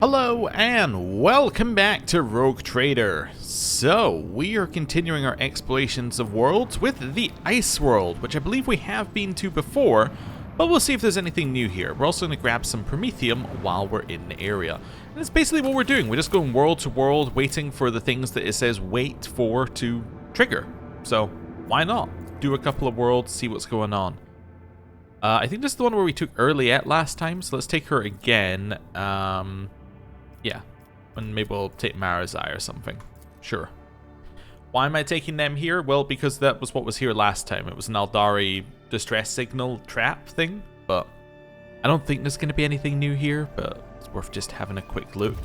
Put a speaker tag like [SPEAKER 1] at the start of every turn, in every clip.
[SPEAKER 1] Hello and welcome back to Rogue Trader. So, we are continuing our explorations of worlds with the Ice World, which I believe we have been to before, but we'll see if there's anything new here. We're also going to grab some Promethium while we're in the area. And that's basically what we're doing. We're just going world to world, waiting for the things that it says wait for to trigger. So, why not? Do a couple of worlds, see what's going on. I think this is the one where we took Earliette last time, so let's take her again. Yeah, and maybe we'll take Marazai or something. Sure. Why am I taking them here? Well, because that was what was here last time. It was an Aldari distress signal trap thing, but I don't think there's going to be anything new here, but it's worth just having a quick look.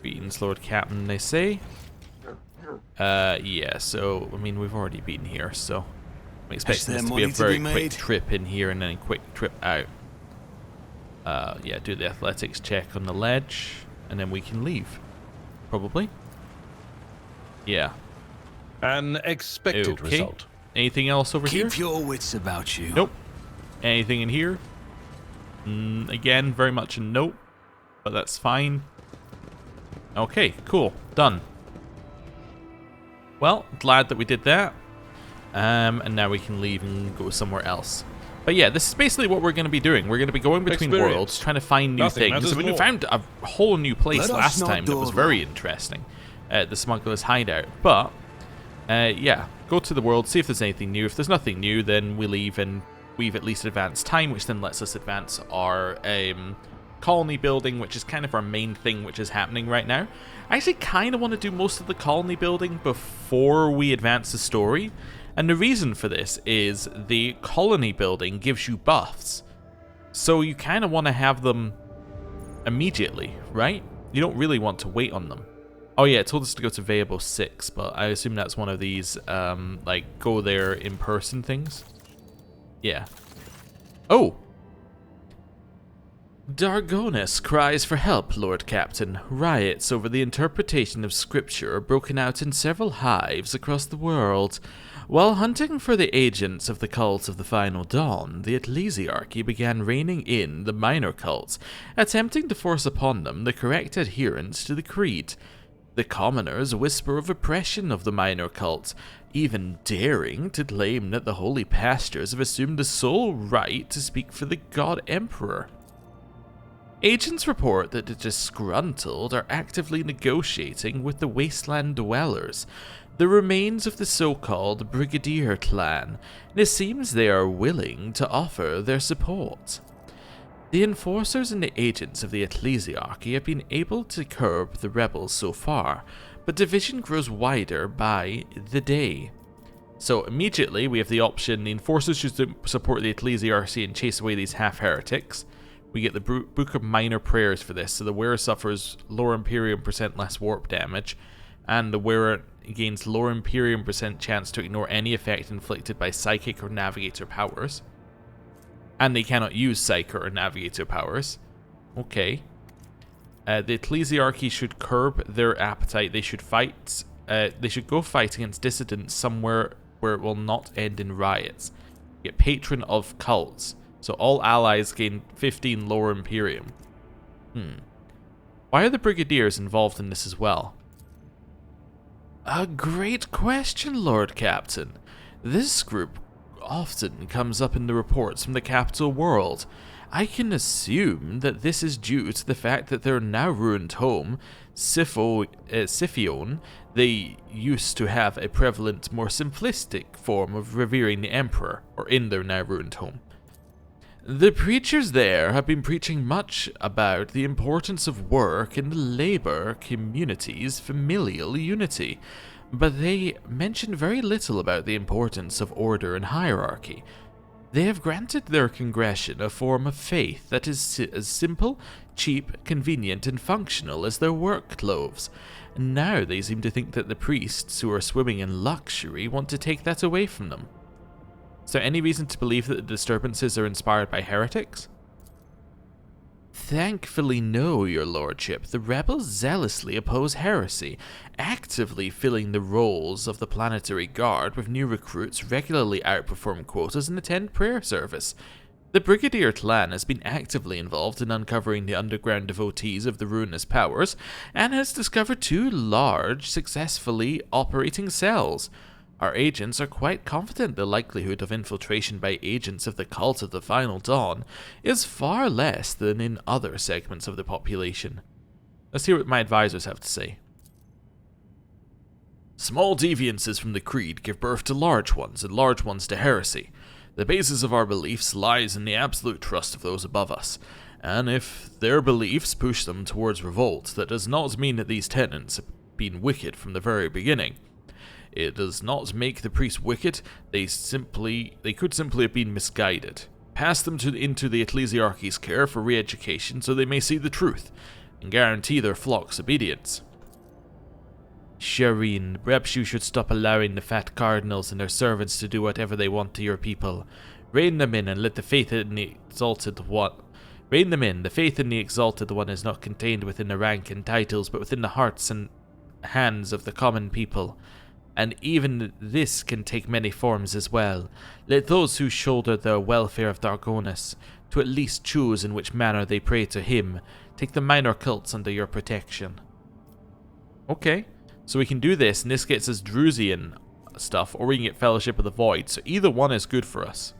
[SPEAKER 1] Greetings, Lord Captain, they say. Yeah, so, I mean, we've already been here, so I'm expecting this to be a very quick trip in here and then a quick trip out. Yeah, do the athletics check on the ledge, and then we can leave. Probably. Yeah.
[SPEAKER 2] An expected result.
[SPEAKER 1] Anything else over here?
[SPEAKER 3] Keep your wits about you.
[SPEAKER 1] Nope. Anything in here? Again, very much a nope, but that's fine. Okay, cool. Done. Well, glad that we did that. And now we can leave and go somewhere else. But yeah, this is basically what we're going to be doing. We're going to be going between worlds, trying to find new things. We found a whole new place last time that was very interesting. The Smuggler's Hideout. But, yeah, go to the world, see if there's anything new. If there's nothing new, then we leave and we've at least advanced time, which then lets us advance our colony building, which is kind of our main thing which is happening right now. I actually kind of want to do most of the colony building before we advance the story. And the reason for this is the colony building gives you buffs. So you kind of want to have them immediately, right? You don't really want to wait on them. Oh yeah, it told us to go to Vayabo 6, but I assume that's one of these, like, go there in person things. Yeah. Oh! Dargonus cries for help, Lord Captain. Riots over the interpretation of scripture are broken out in several hives across the world. While hunting for the agents of the cult of the Final Dawn, the Ecclesiarchy began reining in the minor cults, attempting to force upon them the correct adherence to the creed. The commoners whisper of oppression of the minor cults, even daring to claim that the holy pastors have assumed the sole right to speak for the God Emperor. Agents report that the disgruntled are actively negotiating with the wasteland dwellers, the remains of the so-called Brigadier clan, and it seems they are willing to offer their support. The enforcers and the agents of the Ecclesiarchy have been able to curb the rebels so far, but division grows wider by the day. So immediately we have the option: the enforcers should support the Ecclesiarchy and chase away these half-heretics. We get the Book of Minor Prayers for this, so the wearer suffers lower Imperium % less warp damage, and the wearer gains lower Imperium % chance to ignore any effect inflicted by Psychic or Navigator powers. And they cannot use Psychic or Navigator powers. Okay. The Ecclesiarchy should curb their appetite. They should fight. They should go fight against dissidents somewhere where it will not end in riots. Get Patron of Cults. So all allies gain 15 lower Imperium. Why are the Brigadiers involved in this as well? A great question, Lord Captain. This group often comes up in the reports from the capital world. I can assume that this is due to the fact that their now ruined home, Siphion, they used to have a prevalent, more simplistic form of revering the Emperor, or in their now ruined home. The preachers there have been preaching much about the importance of work in the labor community's familial unity, but they mention very little about the importance of order and hierarchy. They have granted their congregation a form of faith that is as simple, cheap, convenient, and functional as their work clothes. Now they seem to think that the priests who are swimming in luxury want to take that away from them. Is there any reason to believe that the disturbances are inspired by heretics? Thankfully no, your lordship. The rebels zealously oppose heresy, actively filling the roles of the planetary guard with new recruits, regularly outperform quotas, and attend prayer service. The Brigadier clan has been actively involved in uncovering the underground devotees of the ruinous powers, and has discovered 2 large, successfully operating cells. Our agents are quite confident the likelihood of infiltration by agents of the Cult of the Final Dawn is far less than in other segments of the population. Let's hear what my advisors have to say. Small deviances from the creed give birth to large ones, and large ones to heresy. The basis of our beliefs lies in the absolute trust of those above us, and if their beliefs push them towards revolt, that does not mean that these tenets have been wicked from the very beginning. It does not make the priests wicked, they could simply have been misguided. Pass them into the ecclesiarchy's care for re-education so they may see the truth, and guarantee their flock's obedience. Shireen, perhaps you should stop allowing the fat cardinals and their servants to do whatever they want to your people. Rein them in and let the faith in the exalted one. Rein them in. The faith in the exalted one is not contained within the rank and titles, but within the hearts and hands of the common people. And even this can take many forms as well. Let those who shoulder the welfare of Dargonus to at least choose in which manner they pray to him. Take the minor cults under your protection. Okay. So we can do this, and this gets us Drusian stuff, or we can get Fellowship of the Void. So either one is good for us.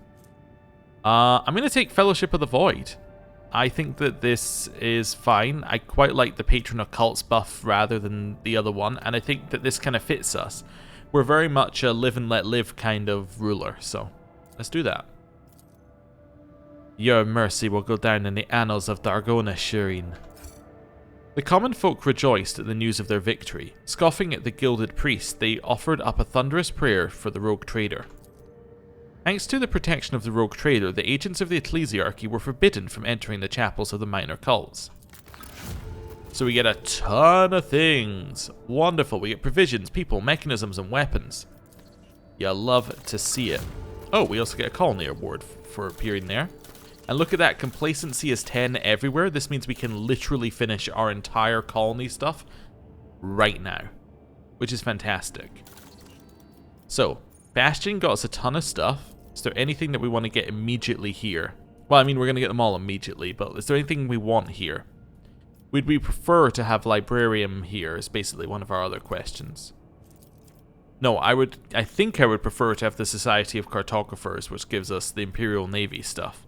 [SPEAKER 1] I'm going to take Fellowship of the Void. I think that this is fine. I quite like the Patron of Cults buff rather than the other one, and I think that this kind of fits us. We're very much a live and let live kind of ruler, so let's do that. Your mercy will go down in the annals of Dargonus, Shireen. The common folk rejoiced at the news of their victory. Scoffing at the gilded priest, they offered up a thunderous prayer for the rogue trader. Thanks to the protection of the rogue trader, the agents of the ecclesiarchy were forbidden from entering the chapels of the minor cults. So we get a ton of things. Wonderful. We get provisions, people, mechanisms, and weapons. You'll love to see it. Oh, we also get a colony award for appearing there. And look at that, complacency is 10 everywhere. This means we can literally finish our entire colony stuff right now, which is fantastic. So, Bastion got us a ton of stuff. Is there anything that we want to get immediately here? Well, I mean, we're going to get them all immediately, but is there anything we want here? Would we prefer to have Librarium here is basically one of our other questions. No, I think I would prefer to have the Society of Cartographers, which gives us the Imperial Navy stuff.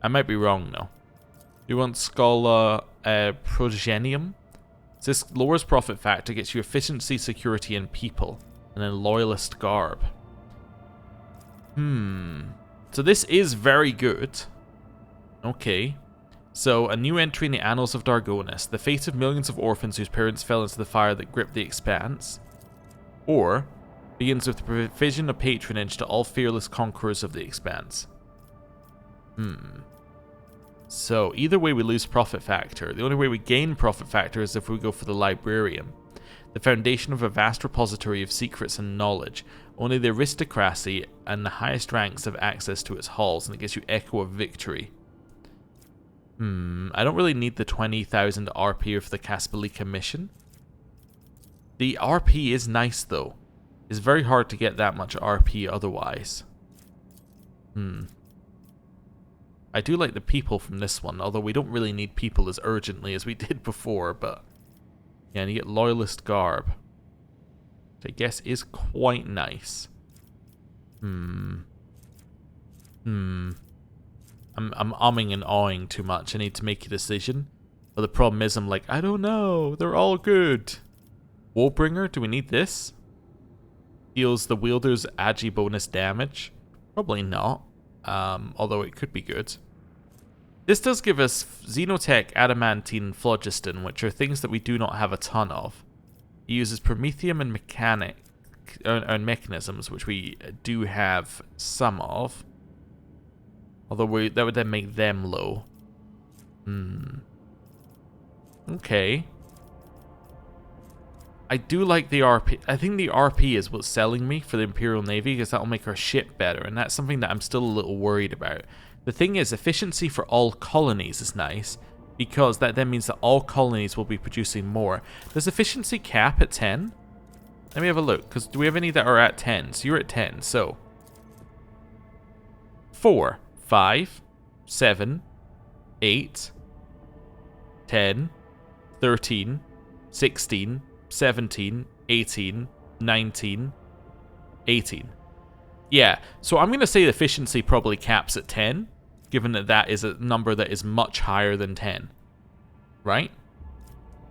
[SPEAKER 1] I might be wrong, though. You want Schola Progenium? This lowers profit factor, gets you efficiency, security, and people. And then Loyalist Garb. So this is very good. Okay. So, a new entry in the Annals of Dargonus. The fate of millions of orphans whose parents fell into the fire that gripped the Expanse. Or, begins with the provision of patronage to all fearless conquerors of the Expanse. So, either way we lose profit factor. The only way we gain profit factor is if we go for the Librarium. The foundation of a vast repository of secrets and knowledge. Only the aristocracy and the highest ranks have access to its halls, and it gives you Echo of Victory. I don't really need the 20,000 RP of the Caspalica mission. The RP is nice, though. It's very hard to get that much RP otherwise. I do like the people from this one, although we don't really need people as urgently as we did before, but... Yeah, and you get Loyalist Garb. Which I guess is quite nice. I'm umming and awing too much. I need to make a decision. But the problem is I'm like, I don't know. They're all good. Warbringer, do we need this? Deals the wielder's agi bonus damage. Probably not. Although it could be good. This does give us Xenotech, Adamantine, and Phlogiston, which are things that we do not have a ton of. It uses Promethium and mechanisms, which we do have some of. Although that would then make them low. Okay. I do like the RP. I think the RP is what's selling me for the Imperial Navy, because that'll make our ship better, and that's something that I'm still a little worried about. The thing is, efficiency for all colonies is nice, because that then means that all colonies will be producing more. Does efficiency cap at 10? Let me have a look, because do we have any that are at 10? So you're at 10, so... 4, 5, 7, 8, 10, 13, 16, 17, 18, 19, 18. Yeah, so I'm going to say efficiency probably caps at 10, given that that is a number that is much higher than 10. Right?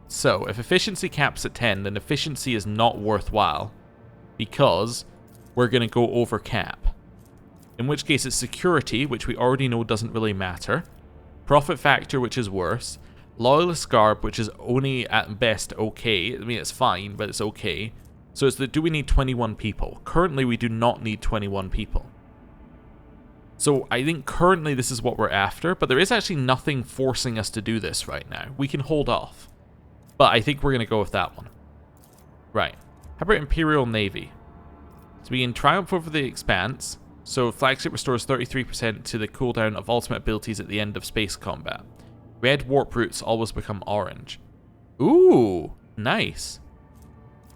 [SPEAKER 1] So, if efficiency caps at 10, then efficiency is not worthwhile, because we're going to go over cap. In which case it's security, which we already know doesn't really matter, profit factor, which is worse, loyalist garb, which is only at best okay. I mean, it's fine, but it's okay. So it's do we need 21 people? Currently, we do not need 21 people. So I think currently this is what we're after, but there is actually nothing forcing us to do this right now. We can hold off. But I think we're going to go with that one. Right. How about Imperial Navy? So we can triumph over the Expanse. So flagship restores 33% to the cooldown of ultimate abilities at the end of space combat. Red warp routes always become orange. Ooh, nice.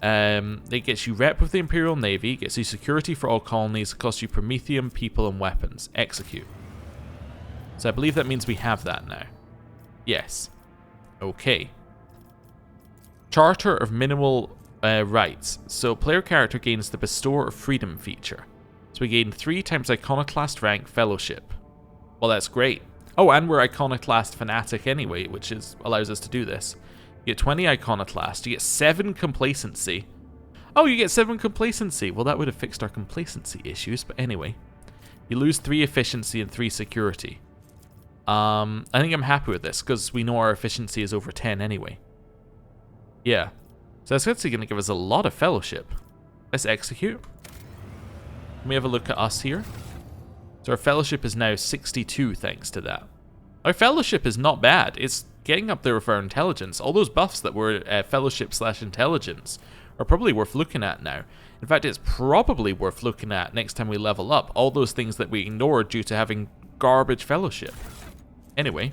[SPEAKER 1] It gets you rep with the Imperial Navy, gets you security for all colonies, costs you Prometheum, people, and weapons. Execute. So I believe that means we have that now. Yes. Okay. Charter of minimal rights. So player character gains the Bestower of Freedom feature. So we gain 3 times Iconoclast rank fellowship. Well, that's great. Oh, and we're Iconoclast Fanatic anyway, which allows us to do this. You get 20 Iconoclast. You get 7 Complacency. Oh, you get 7 Complacency. Well, that would have fixed our complacency issues, but anyway. You lose 3 efficiency and 3 security. I think I'm happy with this, because we know our efficiency is over 10 anyway. Yeah. So that's actually going to give us a lot of fellowship. Let's execute. Let me have a look at us here. So our fellowship is now 62 thanks to that. Our fellowship is not bad. It's getting up there with our intelligence. All those buffs that were fellowship/intelligence are probably worth looking at now. In fact, it's probably worth looking at next time we level up. All those things that we ignored due to having garbage fellowship. Anyway,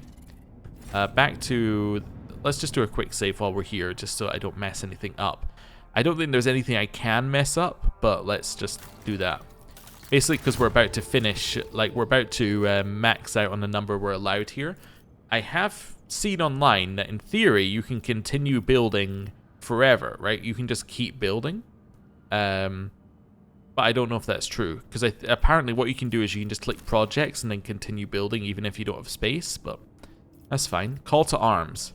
[SPEAKER 1] back to... Let's just do a quick save while we're here, just so I don't mess anything up. I don't think there's anything I can mess up, but let's just do that. Basically, because we're about to finish, like, we're about to max out on the number we're allowed here. I have seen online that in theory you can continue building forever, right? You can just keep building. But I don't know if that's true, because apparently what you can do is you can just click projects and then continue building even if you don't have space, but that's fine. Call to arms.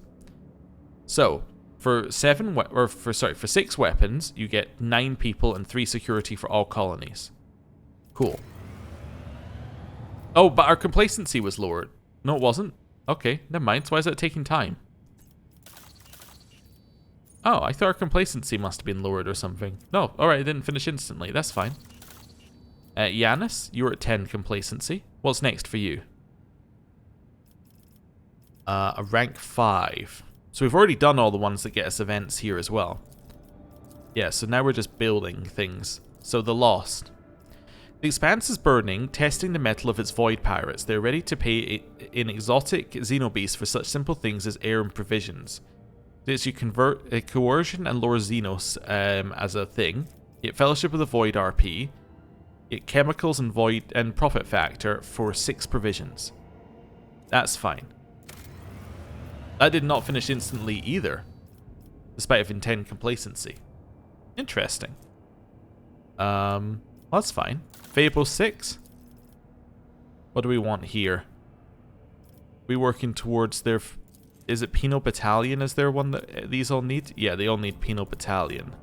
[SPEAKER 1] So, for 6 weapons, you get 9 people and 3 security for all colonies. Cool. Oh, but our complacency was lowered. No, it wasn't. Okay, never mind. So why is it taking time? Oh, I thought our complacency must have been lowered or something. No, alright, it didn't finish instantly. That's fine. Yanis, you were at 10 complacency. What's next for you? A rank 5. So we've already done all the ones that get us events here as well. Yeah, so now we're just building things. So the Lost. The Expanse is burning, testing the mettle of its void pirates. They're ready to pay in exotic xenobeasts for such simple things as air and provisions. This you convert coercion and lore Xenos as a thing. Get Fellowship of the Void RP. Get chemicals and void and profit factor for 6 provisions. That's fine. That did not finish instantly either, despite having 10 complacency. Interesting. Well, that's fine. Fable 6. What do we want here? We working towards their... Is it Penal Battalion? Is there one that these all need? Yeah, they all need Penal Battalion.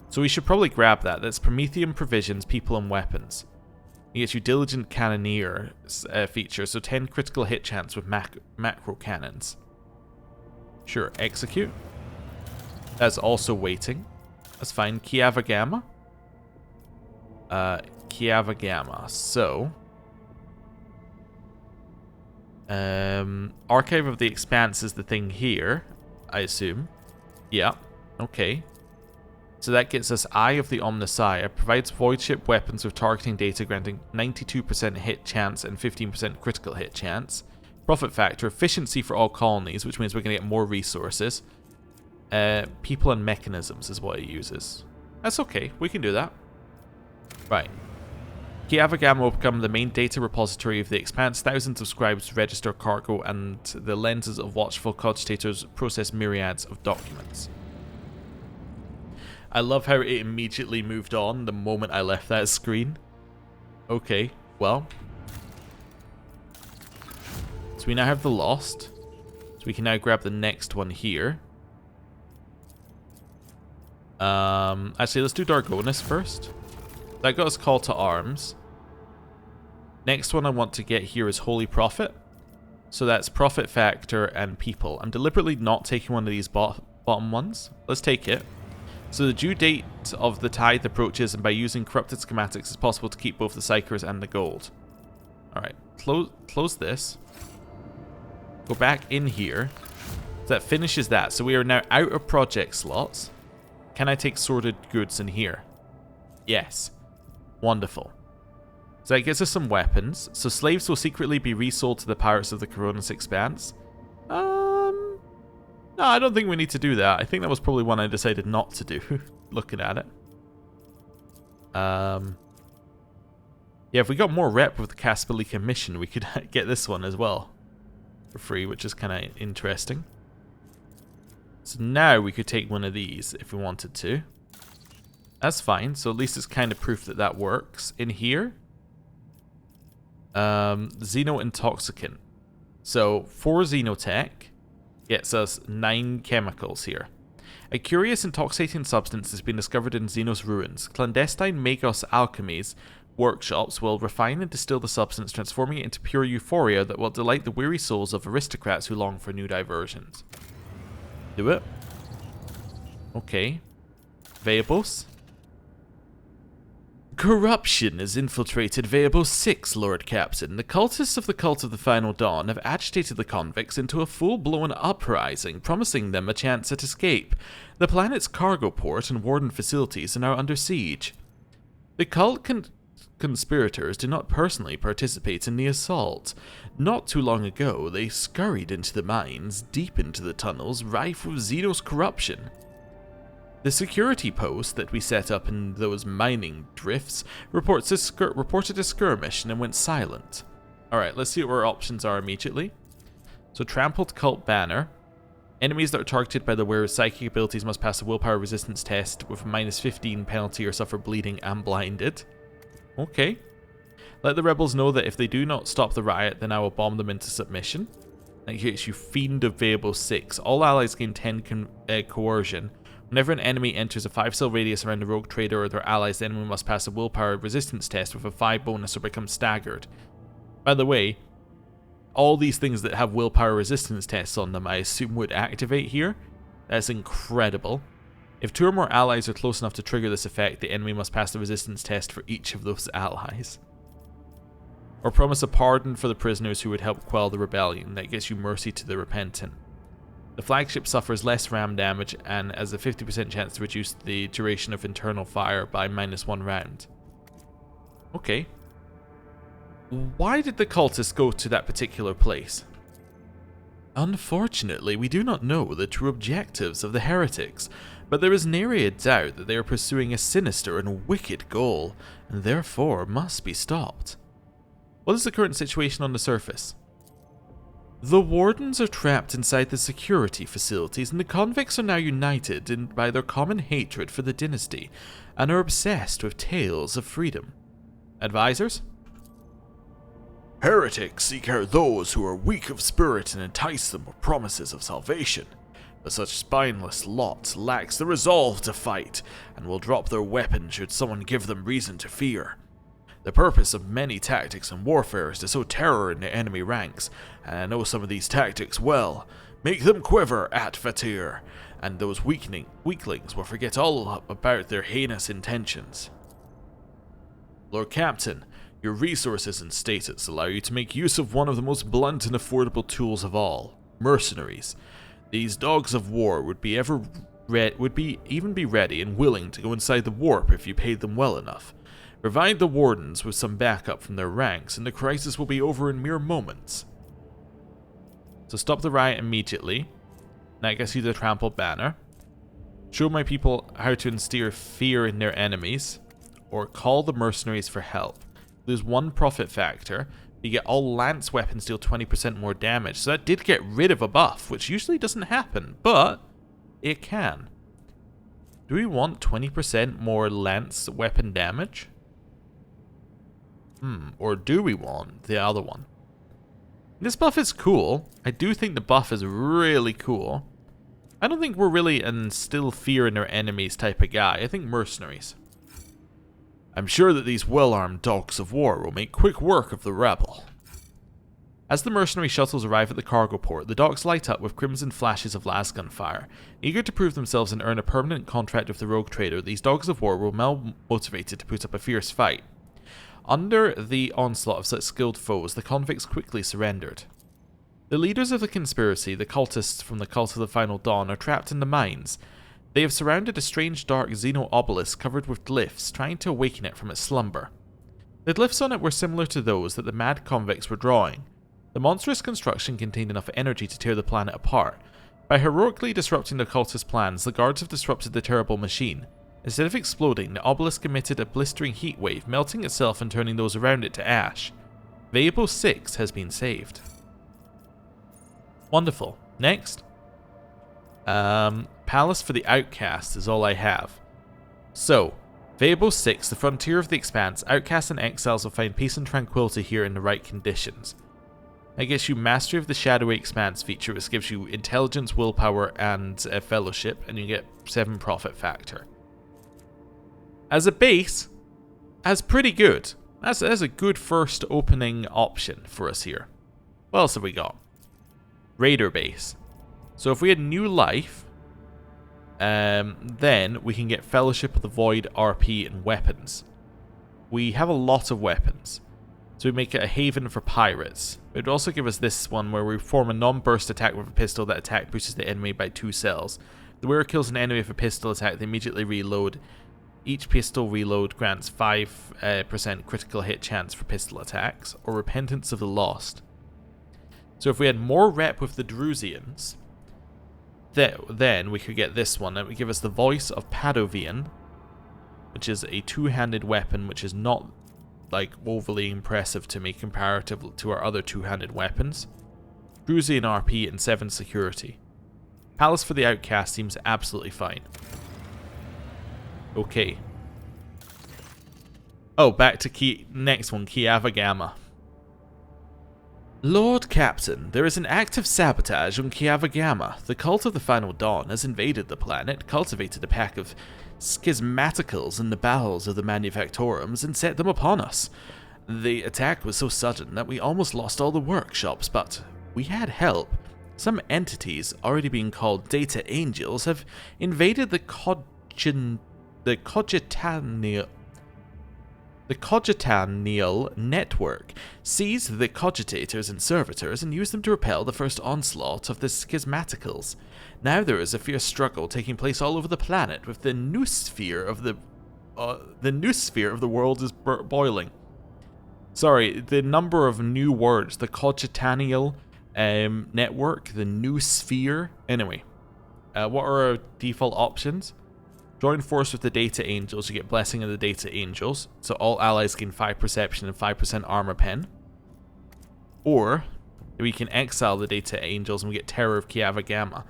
[SPEAKER 1] So we should probably grab that. That's Prometheum Provisions, People and Weapons. It gets you Diligent Cannoneer feature, so 10 critical hit chance with macro cannons. Sure, execute. That's also waiting. That's fine. Kiava Gamma. Kiava Gamma. So... Archive of the Expanse is the thing here, I assume. Yeah, okay. So that gets us Eye of the Omnissiah. Provides voidship weapons with targeting data granting 92% hit chance and 15% critical hit chance. Profit factor, efficiency for all colonies, which means we're going to get more resources. People and mechanisms is what it uses. That's okay, we can do that. Right. Kiavagam will become the main data repository of the Expanse. Thousands of scribes register cargo, and the lenses of watchful cogitators process myriads of documents. I love how it immediately moved on the moment I left that screen. Okay, well. So we now have the Lost. So we can now grab the next one here. Actually, let's do Dargonus first. That got us Call to Arms. Next one I want to get here is Holy Prophet. So that's Profit Factor and People. I'm deliberately not taking one of these bottom ones. Let's take it. So the due date of the tithe approaches, and by using corrupted schematics it's possible to keep both the Psychers and the gold. Alright, close this. Go back in here. So that finishes that. So we are now out of project slots. Can I take sorted goods in here? Yes. Wonderful. So that gives us some weapons. So slaves will secretly be resold to the pirates of the Koronus Expanse. No, I don't think we need to do that. I think that was probably one I decided not to do, looking at it. Yeah, if we got more rep with the Caspalica mission, we could get this one as well for free, which is kind of interesting. So now we could take one of these if we wanted to. That's fine, so at least it's kind of proof that that works. In here, Xeno Intoxicant. So 4 Xenotech gets us 9 chemicals here. A curious intoxicating substance has been discovered in Xenos ruins. Clandestine Magos alchemies workshops will refine and distill the substance, transforming it into pure euphoria that will delight the weary souls of aristocrats who long for new diversions. Do it. Okay. Veabos. Corruption has infiltrated Veabos 6, Lord Captain. The cultists of the Cult of the Final Dawn have agitated the convicts into a full-blown uprising, promising them a chance at escape. The planet's cargo port and warden facilities are now under siege. The cult conspirators do not personally participate in the assault. Not too long ago, they scurried into the mines, deep into the tunnels, rife with Xenos corruption. The security post that we set up in those mining drifts reported a skirmish and then went silent. Alright, let's see what our options are immediately. So, Trampled Cult Banner. Enemies that are targeted by the wearer's psychic abilities must pass a willpower resistance test with a -15 penalty or suffer bleeding and blinded. Okay. Let the rebels know that if they do not stop the riot, then I will bomb them into submission. That gets you Fiend of Veabos 6. All allies gain 10 coercion. Whenever an enemy enters a 5-cell radius around the rogue trader or their allies, the enemy must pass a willpower resistance test with a 5 bonus or become staggered. By the way, all these things that have willpower resistance tests on them, I assume would activate here. That's incredible. If 2 or more allies are close enough to trigger this effect, the enemy must pass the resistance test for each of those allies. Or promise a pardon for the prisoners who would help quell the rebellion. That gets you mercy to the repentant. The flagship suffers less ram damage and has a 50% chance to reduce the duration of internal fire by -1 round. Okay. Why did the cultists go to that particular place? Unfortunately, we do not know the true objectives of the heretics, but there is nary a doubt that they are pursuing a sinister and wicked goal, and therefore must be stopped. What is the current situation on the surface? The wardens are trapped inside the security facilities, and the convicts are now united by their common hatred for the dynasty, and are obsessed with tales of freedom. Advisors? Heretics seek out those who are weak of spirit and entice them with promises of salvation. But such spineless lot lacks the resolve to fight, and will drop their weapons should someone give them reason to fear. The purpose of many tactics in warfare is to sow terror in the enemy ranks, and I know some of these tactics well. Make them quiver at Fatir, and those weaklings will forget all about their heinous intentions. Lord Captain, your resources and status allow you to make use of one of the most blunt and affordable tools of all, mercenaries. These dogs of war would even be ready and willing to go inside the warp if you paid them well enough. Provide the wardens with some backup from their ranks, and the crisis will be over in mere moments. So stop the riot immediately. Now I guess use the Trampled Banner. Show my people how to instill fear in their enemies. Or call the mercenaries for help. lose 1 profit factor. You get all lance weapons deal 20% more damage. So that did get rid of a buff, which usually doesn't happen, but it can. Do we want 20% more lance weapon damage? Or do we want the other one? This buff is cool. I do think the buff is really cool. I don't think we're really instill fear in our enemies type of guy. I think mercenaries. I'm sure that these well-armed dogs of war will make quick work of the rebel. As the mercenary shuttles arrive at the cargo port, the docks light up with crimson flashes of lasgun fire. Eager to prove themselves and earn a permanent contract with the rogue trader, these dogs of war were well motivated to put up a fierce fight. Under the onslaught of such skilled foes, the convicts quickly surrendered. The leaders of the conspiracy, the cultists from the Cult of the Final Dawn, are trapped in the mines. They have surrounded a strange dark xeno obelisk covered with glyphs, trying to awaken it from its slumber. The glyphs on it were similar to those that the mad convicts were drawing. The monstrous construction contained enough energy to tear the planet apart. By heroically disrupting the cultists' plans, the guards have disrupted the terrible machine. Instead of exploding, the obelisk emitted a blistering heat wave, melting itself and turning those around it to ash. Vabo 6 has been saved. Wonderful. Next. Palace for the Outcast is all I have. So, Vabo 6, the frontier of the Expanse, outcasts and exiles will find peace and tranquility here in the right conditions. That gets you Mastery of the Shadowy Expanse feature, which gives you intelligence, willpower, and fellowship, and you get 7 profit factor. As a base, that's pretty good. That's a good first opening option for us here. What else have we got? Raider base. So if we had new life, then we can get Fellowship of the Void, RP, and weapons. We have a lot of weapons, so we make it a haven for pirates. It would also give us this one where we perform a non-burst attack with a pistol. That attack pushes the enemy by 2 cells. The wearer kills an enemy with a pistol attack, they immediately reload. Each pistol reload grants 5% critical hit chance for pistol attacks, or Repentance of the Lost. So if we had more rep with the Drusians, then we could get this one. It would give us the Voice of Padovian, which is a 2-handed weapon, which is not like overly impressive to me comparative to our other 2-handed weapons. Drusian RP and 7 security. Palace for the Outcast seems absolutely fine. Okay. Oh, back to next one, Kiava Gamma. Lord Captain, there is an active sabotage on Kiava Gamma. The Cult of the Final Dawn has invaded the planet, cultivated a pack of schismaticals in the bowels of the manufactorums, and set them upon us. The attack was so sudden that we almost lost all the workshops, but we had help. Some entities, already being called Data Angels, have invaded the Cogitanial network, seized the cogitators and servitors, and used them to repel the first onslaught of the schismaticals. Now there is a fierce struggle taking place all over the planet, with the noosphere of the world is boiling. Sorry, the number of new words, the Cogitanial network, the noosphere. Anyway, what are our default options? Join force with the Data Angels, you get Blessing of the Data Angels, so all allies gain 5 perception and 5% armor pen. Or, we can exile the Data Angels and we get Terror of Kiava Gamma.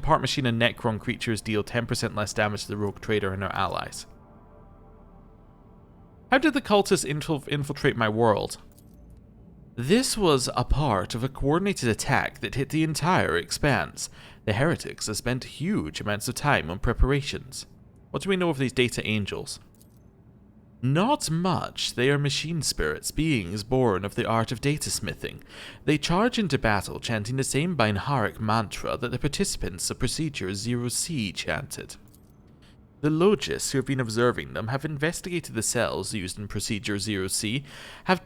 [SPEAKER 1] Part machine and Necron creatures deal 10% less damage to the rogue trader and our allies. How did the cultists infiltrate my world? This was a part of a coordinated attack that hit the entire Expanse. The heretics have spent huge amounts of time on preparations. What do we know of these Data Angels? Not much. They are machine spirits, beings born of the art of data smithing. They charge into battle chanting the same binaric mantra that the participants of Procedure 0C chanted. The logists who have been observing them have investigated the cells used in Procedure 0C, have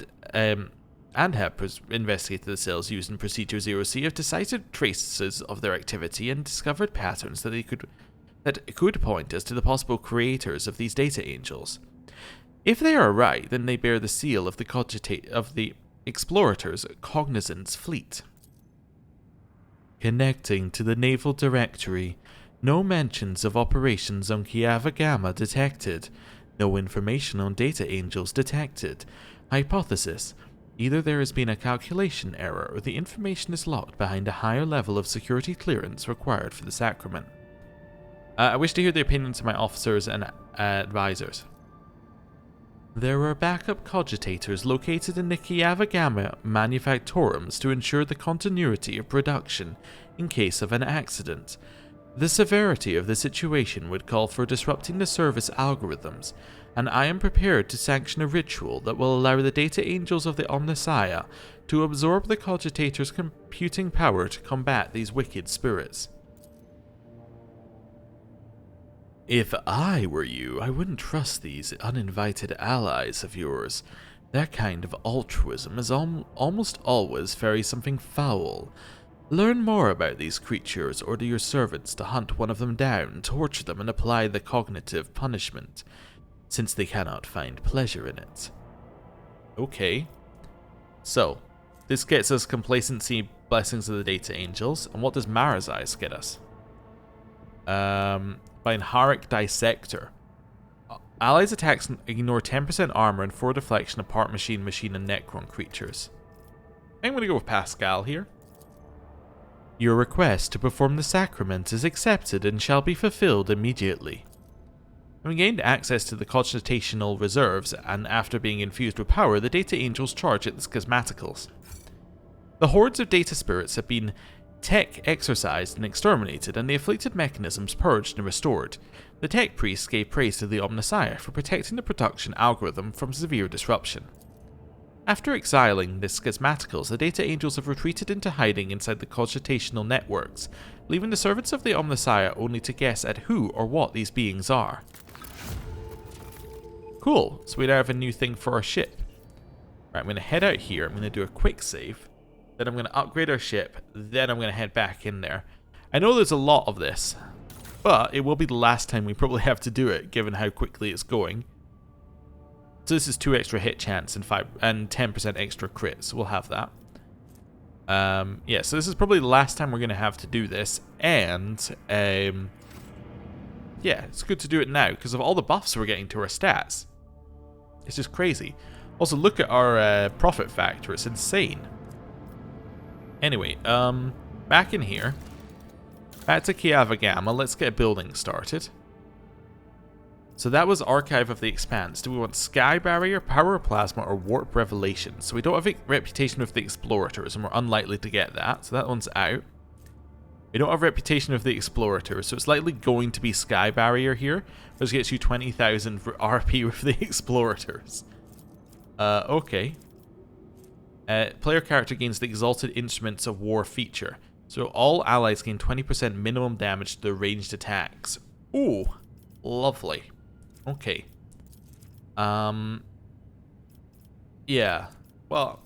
[SPEAKER 1] deciphered traces of their activity and discovered patterns that could point us to the possible creators of these Data Angels. If they are right, then they bear the seal of the Explorator's Cognizance fleet. Connecting to the Naval Directory, no mentions of operations on Kiava Gamma detected. No information on Data Angels detected. Hypothesis. Either there has been a calculation error or the information is locked behind a higher level of security clearance required for the sacrament. I wish to hear the opinions of my officers and advisors. There were backup cogitators located in the Kiavagama manufactorums to ensure the continuity of production in case of an accident. The severity of the situation would call for disrupting the service algorithms, and I am prepared to sanction a ritual that will allow the data angels of the Omnissiah to absorb the cogitators' computing power to combat these wicked spirits. If I were you, I wouldn't trust these uninvited allies of yours. That kind of altruism is almost always very something foul. Learn more about these creatures, order your servants to hunt one of them down, torture them, and apply the cognitive punishment, since they cannot find pleasure in it. Okay. So, this gets us complacency, blessings of the data angels, and what does Mara's Eyes get us? Binharic Dissector. Allies' attacks ignore 10% armor and 4 deflection of part machine, and Necron creatures. I'm going to go with Pascal here. Your request to perform the sacrament is accepted and shall be fulfilled immediately. Having gained access to the cogitational reserves, and after being infused with power, the data angels charge at the schismaticals. The hordes of data spirits have been tech exorcised and exterminated, and the afflicted mechanisms purged and restored. The tech priests gave praise to the Omnissiah for protecting the production algorithm from severe disruption. After exiling the schismaticals, the data angels have retreated into hiding inside the cogitational networks, leaving the servants of the Omnissiah only to guess at who or what these beings are. Cool, so we now have a new thing for our ship. Right, I'm going to head out here, I'm going to do a quick save, then I'm going to upgrade our ship, then I'm going to head back in there. I know there's a lot of this, but it will be the last time we probably have to do it, given how quickly it's going. So this is 2 extra hit chance and 10% extra crit, so we'll have that. Yeah, so this is probably the last time we're going to have to do this, and yeah, it's good to do it now, because of all the buffs we're getting to our stats. It's just crazy. Also, look at our profit factor, it's insane. Anyway, back in here, back to Kiavagama, let's get building started. So that was Archive of the Expanse. Do we want Sky Barrier, Power Plasma, or Warp Revelation? So we don't have a reputation of the Explorators, and we're unlikely to get that, so that one's out. We don't have Reputation of the Explorators, so it's likely going to be Sky Barrier here, which gets you 20,000 for RP with the Explorators. Okay. Player character gains the Exalted Instruments of War feature. So all allies gain 20% minimum damage to their ranged attacks. Ooh, lovely. Okay. Yeah. Well,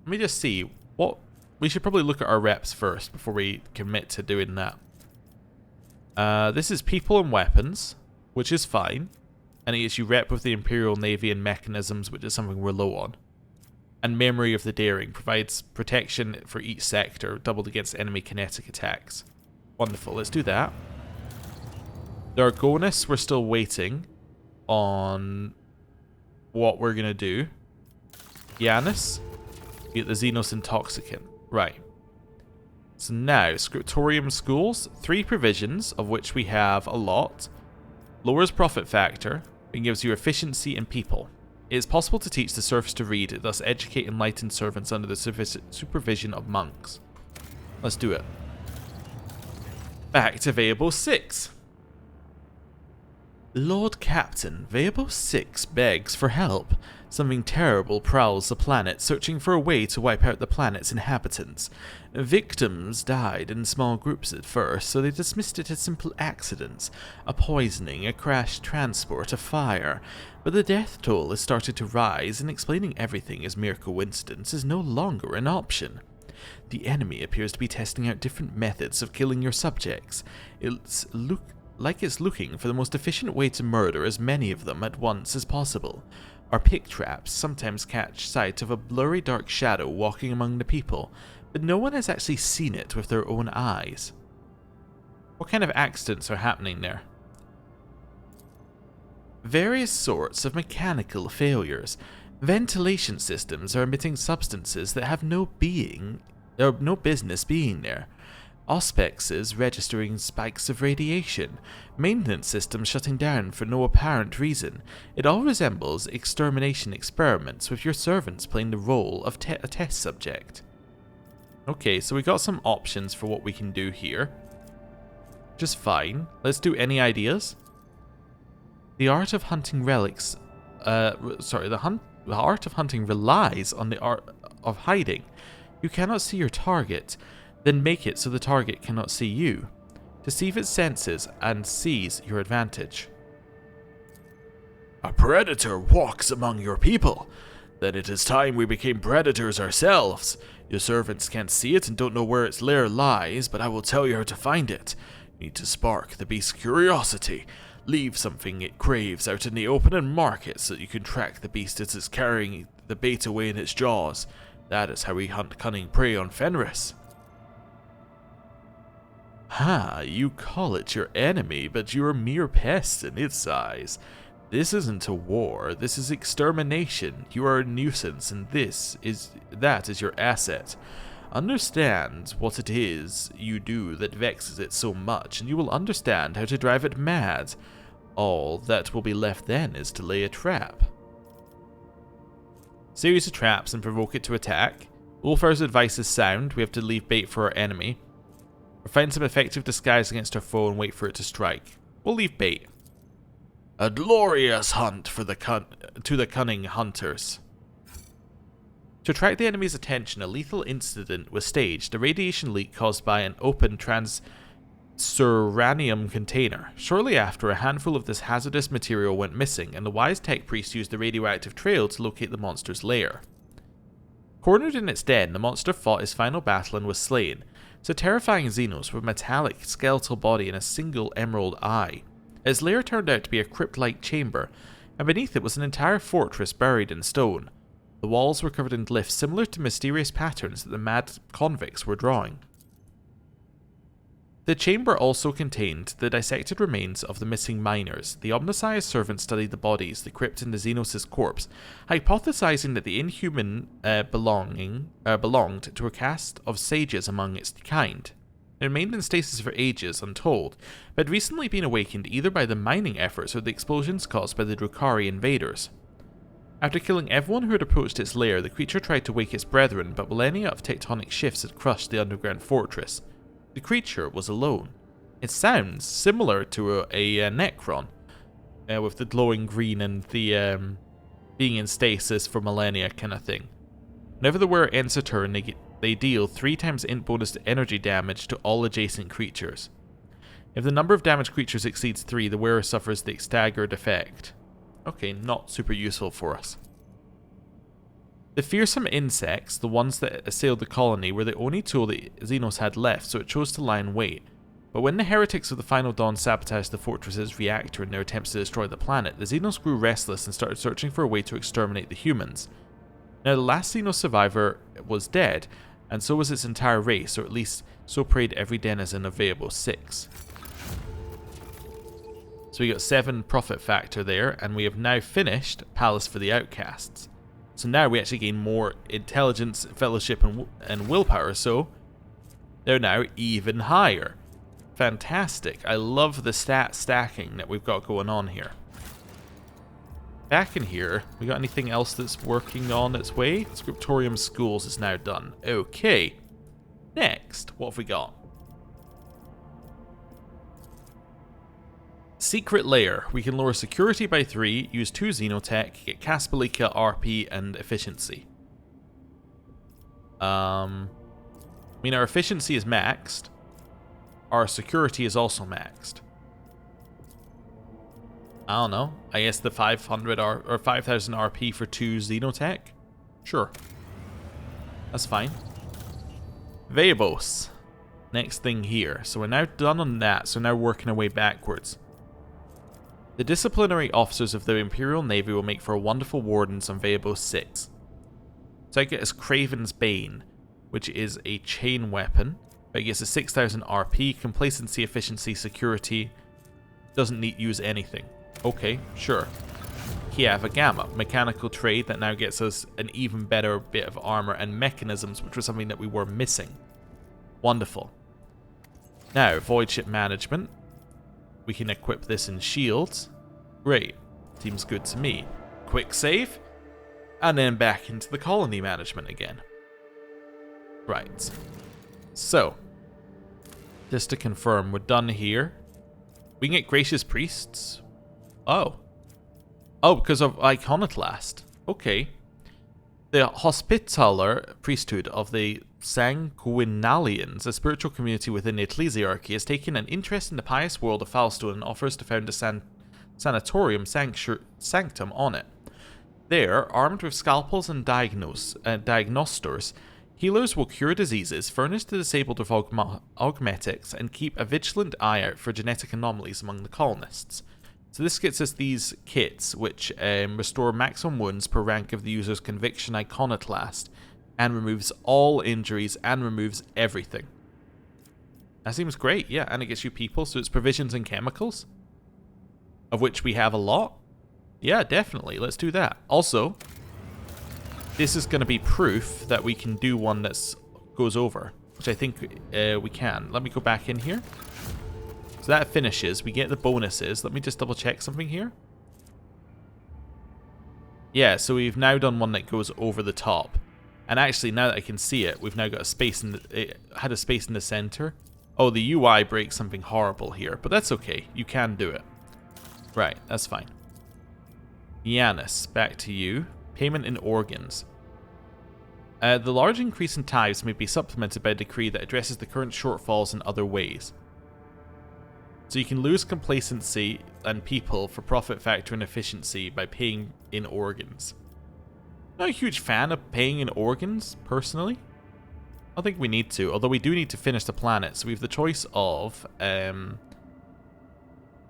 [SPEAKER 1] let me just see. What we should probably look at our reps first before we commit to doing that. This is people and weapons, which is fine. And it gets you rep with the Imperial Navy and mechanisms, which is something we're low on. And Memory of the Daring provides protection for each sector, doubled against enemy kinetic attacks. Wonderful, let's do that. The Argonis, we're still waiting on what we're going to do. Giannis, get the Xenos Intoxicant. Right. So now, Scriptorium Schools, 3 provisions, of which we have a lot. Lowers profit factor, and gives you efficiency and people. It is possible to teach the serfs to read, thus educate enlightened servants under the supervision of monks. Let's do it. Back to Vayabo 6. Lord Captain, Vayabo 6 begs for help. Something terrible prowls the planet, searching for a way to wipe out the planet's inhabitants. Victims died in small groups at first, so they dismissed it as simple accidents. A poisoning, a crashed transport, a fire. But the death toll has started to rise, and explaining everything as mere coincidence is no longer an option. The enemy appears to be testing out different methods of killing your subjects. It's looking for the most efficient way to murder as many of them at once as possible. Our pick traps sometimes catch sight of a blurry dark shadow walking among the people, but no one has actually seen it with their own eyes. What kind of accidents are happening there? Various sorts of mechanical failures. Ventilation systems are emitting substances that have no business being there. Auspexes registering spikes of radiation. Maintenance systems shutting down for no apparent reason. It all resembles extermination experiments with your servants playing the role of a test subject. Okay, so we got some options for what we can do here. Just fine. Let's do any ideas. The art of hunting relics... the art of hunting relies on the art of hiding. You cannot see your target, then make it so the target cannot see you. Deceive its senses and seize your advantage. A predator walks among your people. Then it is time we became predators ourselves. Your servants can't see it and don't know where its lair lies, but I will tell you how to find it. You need to spark the beast's curiosity. Leave something it craves out in the open and mark it so that you can track the beast as it's carrying the bait away in its jaws. That is how we hunt cunning prey on Fenris. Ha, you call it your enemy, but you are mere pests in its eyes. This isn't a war, this is extermination. You are a nuisance, and that is your asset. Understand what it is you do that vexes it so much, and you will understand how to drive it mad. All that will be left then is to lay a trap. Series of traps and provoke it to attack. Ulfar's advice is sound. We have to leave bait for our enemy. Or find some effective disguise against our foe and wait for it to strike. We'll leave bait. A glorious hunt for the cunning hunters. To attract the enemy's attention, a lethal incident was staged, a radiation leak caused by an open transuranium container. Shortly after, a handful of this hazardous material went missing, and the wise tech priest used the radioactive trail to locate the monster's lair. Cornered in its den, the monster fought his final battle and was slain. It's a terrifying Xenos with a metallic skeletal body and a single emerald eye. Its lair turned out to be a crypt-like chamber, and beneath it was an entire fortress buried in stone. The walls were covered in glyphs similar to mysterious patterns that the mad convicts were drawing. The chamber also contained the dissected remains of the missing miners. The Omnissiah's servant studied the bodies, the crypt and the Xenos' corpse, hypothesizing that the inhuman belonged to a caste of sages among its kind. It remained in stasis for ages, untold, but had recently been awakened either by the mining efforts or the explosions caused by the Drukhari invaders. After killing everyone who had approached its lair, the creature tried to wake its brethren, but millennia of tectonic shifts had crushed the underground fortress. The creature was alone. It sounds similar to a Necron, with the glowing green and the being in stasis for millennia kind of thing. Whenever the wearer ends a turn, they deal 3 times int bonus to energy damage to all adjacent creatures. If the number of damaged creatures exceeds 3, the wearer suffers the staggered effect. Okay, not super useful for us. The fearsome insects, the ones that assailed the colony, were the only tool that Xenos had left, so it chose to lie in wait. But when the heretics of the Final Dawn sabotaged the fortress's reactor in their attempts to destroy the planet, the Xenos grew restless and started searching for a way to exterminate the humans. Now, the last Xenos survivor was dead, and so was its entire race, or at least so prayed every denizen of Veabo 6. So we got 7 profit factor there, and we have now finished Palace for the Outcasts. So now we actually gain more intelligence, fellowship, and willpower, so they're now even higher. Fantastic. I love the stat stacking that we've got going on here. Back in here, we got anything else that's working on its way? Scriptorium Schools is now done. Okay. Next, what have we got? Secret Lair. We can lower security by 3, use 2 Xenotech, get Caspellica, RP, and efficiency. I mean, our efficiency is maxed. Our security is also maxed. I don't know. I guess the 500 or 5,000 RP for 2 Xenotech? Sure. That's fine. Veabos. Next thing here. So we're now done on that, so now working our way backwards. The disciplinary officers of the Imperial Navy will make for a wonderful wardens on Veabo 6. So I get as Craven's Bane, which is a chain weapon. But it gets a 6,000 RP, complacency, efficiency, security. Doesn't use anything. Okay, sure. Kiava Gamma, mechanical trade that now gets us an even better bit of armor and mechanisms, which was something that we were missing. Wonderful. Now, voidship management. We can equip this in shields. Great. Seems good to me. Quick save. And then back into the colony management again. Right. So, just to confirm, we're done here. We can get gracious priests. Oh. Oh, because of Iconoclast. Okay. The Hospitaller priesthood of the Sanguinalians, a spiritual community within the ecclesiarchy, has taken an interest in the pious world of Falstone and offers to found a sanatorium sanctum on it. There, armed with scalpels and diagnostors, healers will cure diseases, furnish the disabled with augmetics, and keep a vigilant eye out for genetic anomalies among the colonists. So this gets us these kits, which restore maximum wounds per rank of the user's conviction iconoclast, and removes all injuries and removes everything. That seems great, yeah, and it gets you people, so it's provisions and chemicals, of which we have a lot. Yeah, definitely, let's do that. Also, this is going to be proof that we can do one that goes over, which I think we can. Let me go back in here. So that finishes. We get the bonuses. Let me just double check something here. Yeah, so we've now done one that goes over the top. And actually, now that I can see it, we've now got a space in the... It had a space in the center. Oh, the UI breaks something horrible here, but that's okay. You can do it. Right, that's fine. Yanis, back to you. Payment in organs. The large increase in tithes may be supplemented by a decree that addresses the current shortfalls in other ways. So you can lose complacency and people for profit factor and efficiency by paying in organs. Not a huge fan of paying in organs, personally. I don't think we need to, although we do need to finish the planet. So we have the choice of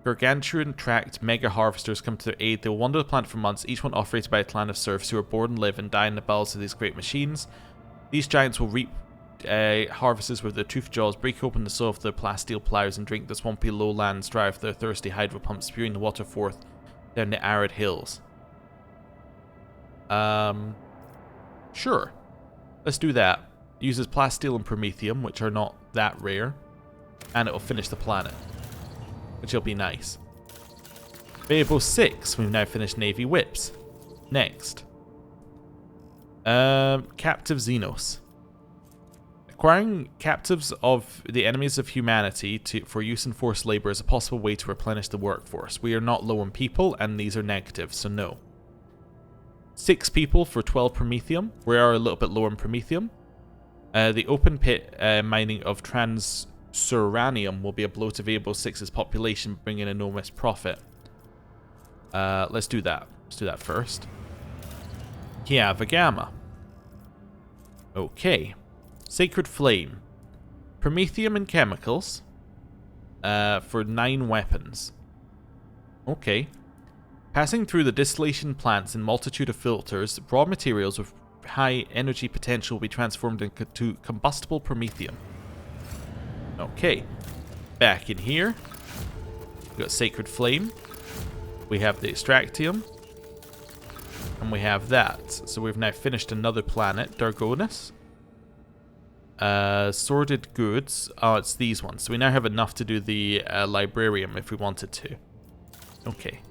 [SPEAKER 1] gargantuan tracked mega harvesters come to their aid. They will wander the planet for months, each one operated by a clan of serfs who are born, live, and die in the bowels of these great machines. These giants will reap harvests with their toothed jaws, break open the soil of their plasteel plows, and drink the swampy lowlands dry with their thirsty hydro pumps, spewing the water forth down the arid hills. Sure. Let's do that. It uses plasteel and promethium, which are not that rare, and it will finish the planet, which will be nice. Variable 6, we've now finished Navy Whips. Next. Captive Xenos. Acquiring captives of the enemies of humanity for use in forced labor is a possible way to replenish the workforce. We are not low on people, and these are negative, so no. 6 people for 12 promethium. We are a little bit low on promethium. The open pit mining of transuranium will be a blow to Variable 6's population, bringing enormous profit. Let's do that. Let's do that first. Kiava Gamma. Okay. Sacred Flame. Promethium and chemicals. For 9 weapons. Okay. Passing through the distillation plants and multitude of filters, raw materials with high energy potential will be transformed into combustible promethium. Okay. Back in here. We've got Sacred Flame. We have the Extractium. And we have that. So we've now finished another planet, Dargonus. Sordid Goods. Oh, it's these ones. So we now have enough to do the Librarium if we wanted to. Okay.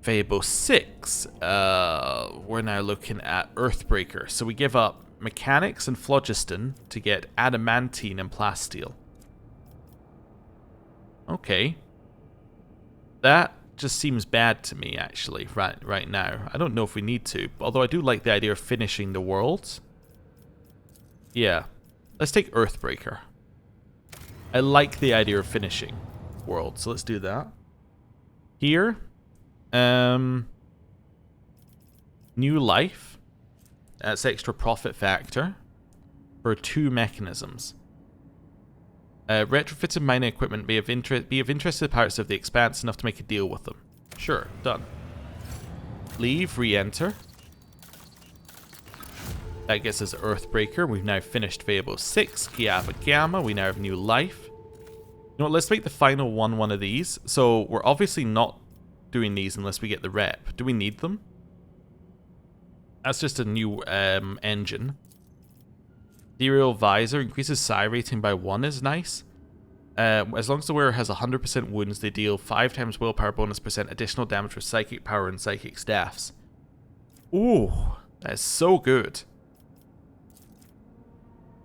[SPEAKER 1] Variable 6. We're now looking at Earthbreaker. So we give up Mechanics and Phlogiston to get Adamantine and Plasteel. Okay. That just seems bad to me, actually, right now. I don't know if we need to, although I do like the idea of finishing the worlds. Yeah. Let's take Earthbreaker. I like the idea of finishing worlds, so let's do that. Here. New life. That's extra profit factor. For 2 mechanisms. Retrofitted mining equipment be of interest to the pirates of the Expanse enough to make a deal with them. Sure, done. Leave, re-enter. That gets us Earthbreaker. We've now finished Variable 6, Kiava Gamma. We now have new life. You know what, let's make the final one of these. So we're obviously not doing these unless we get the rep. Do we need them? That's just a new engine. Ethereal Visor increases psi rating by 1 is nice. As long as the wearer has 100% wounds, they deal 5 times willpower bonus % additional damage with psychic power and psychic staffs. Ooh, that's so good.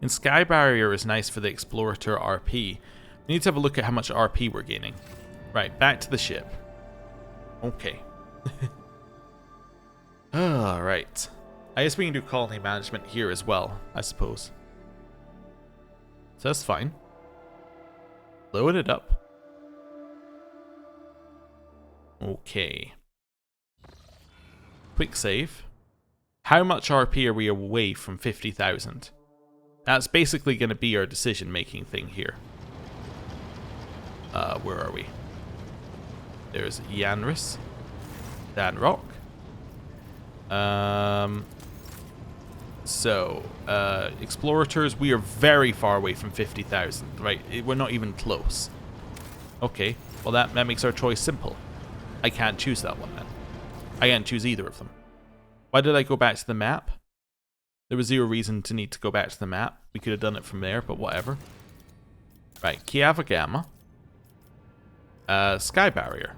[SPEAKER 1] And Sky Barrier is nice for the Explorator RP. We need to have a look at how much RP we're gaining. Right, back to the ship. Okay. Alright. I guess we can do colony management here as well, I suppose. So that's fine. Load it up. Okay. Quick save. How much RP are we away from 50,000? That's basically going to be our decision-making thing here. Where are we? There's Yanris. Danrock. Explorators, we are very far away from 50,000, right? We're not even close. Okay, well that makes our choice simple. I can't choose that one then. I can't choose either of them. Why did I go back to the map? There was zero reason to need to go back to the map. We could have done it from there, but whatever. Right, Kiava Gamma. Sky Barrier.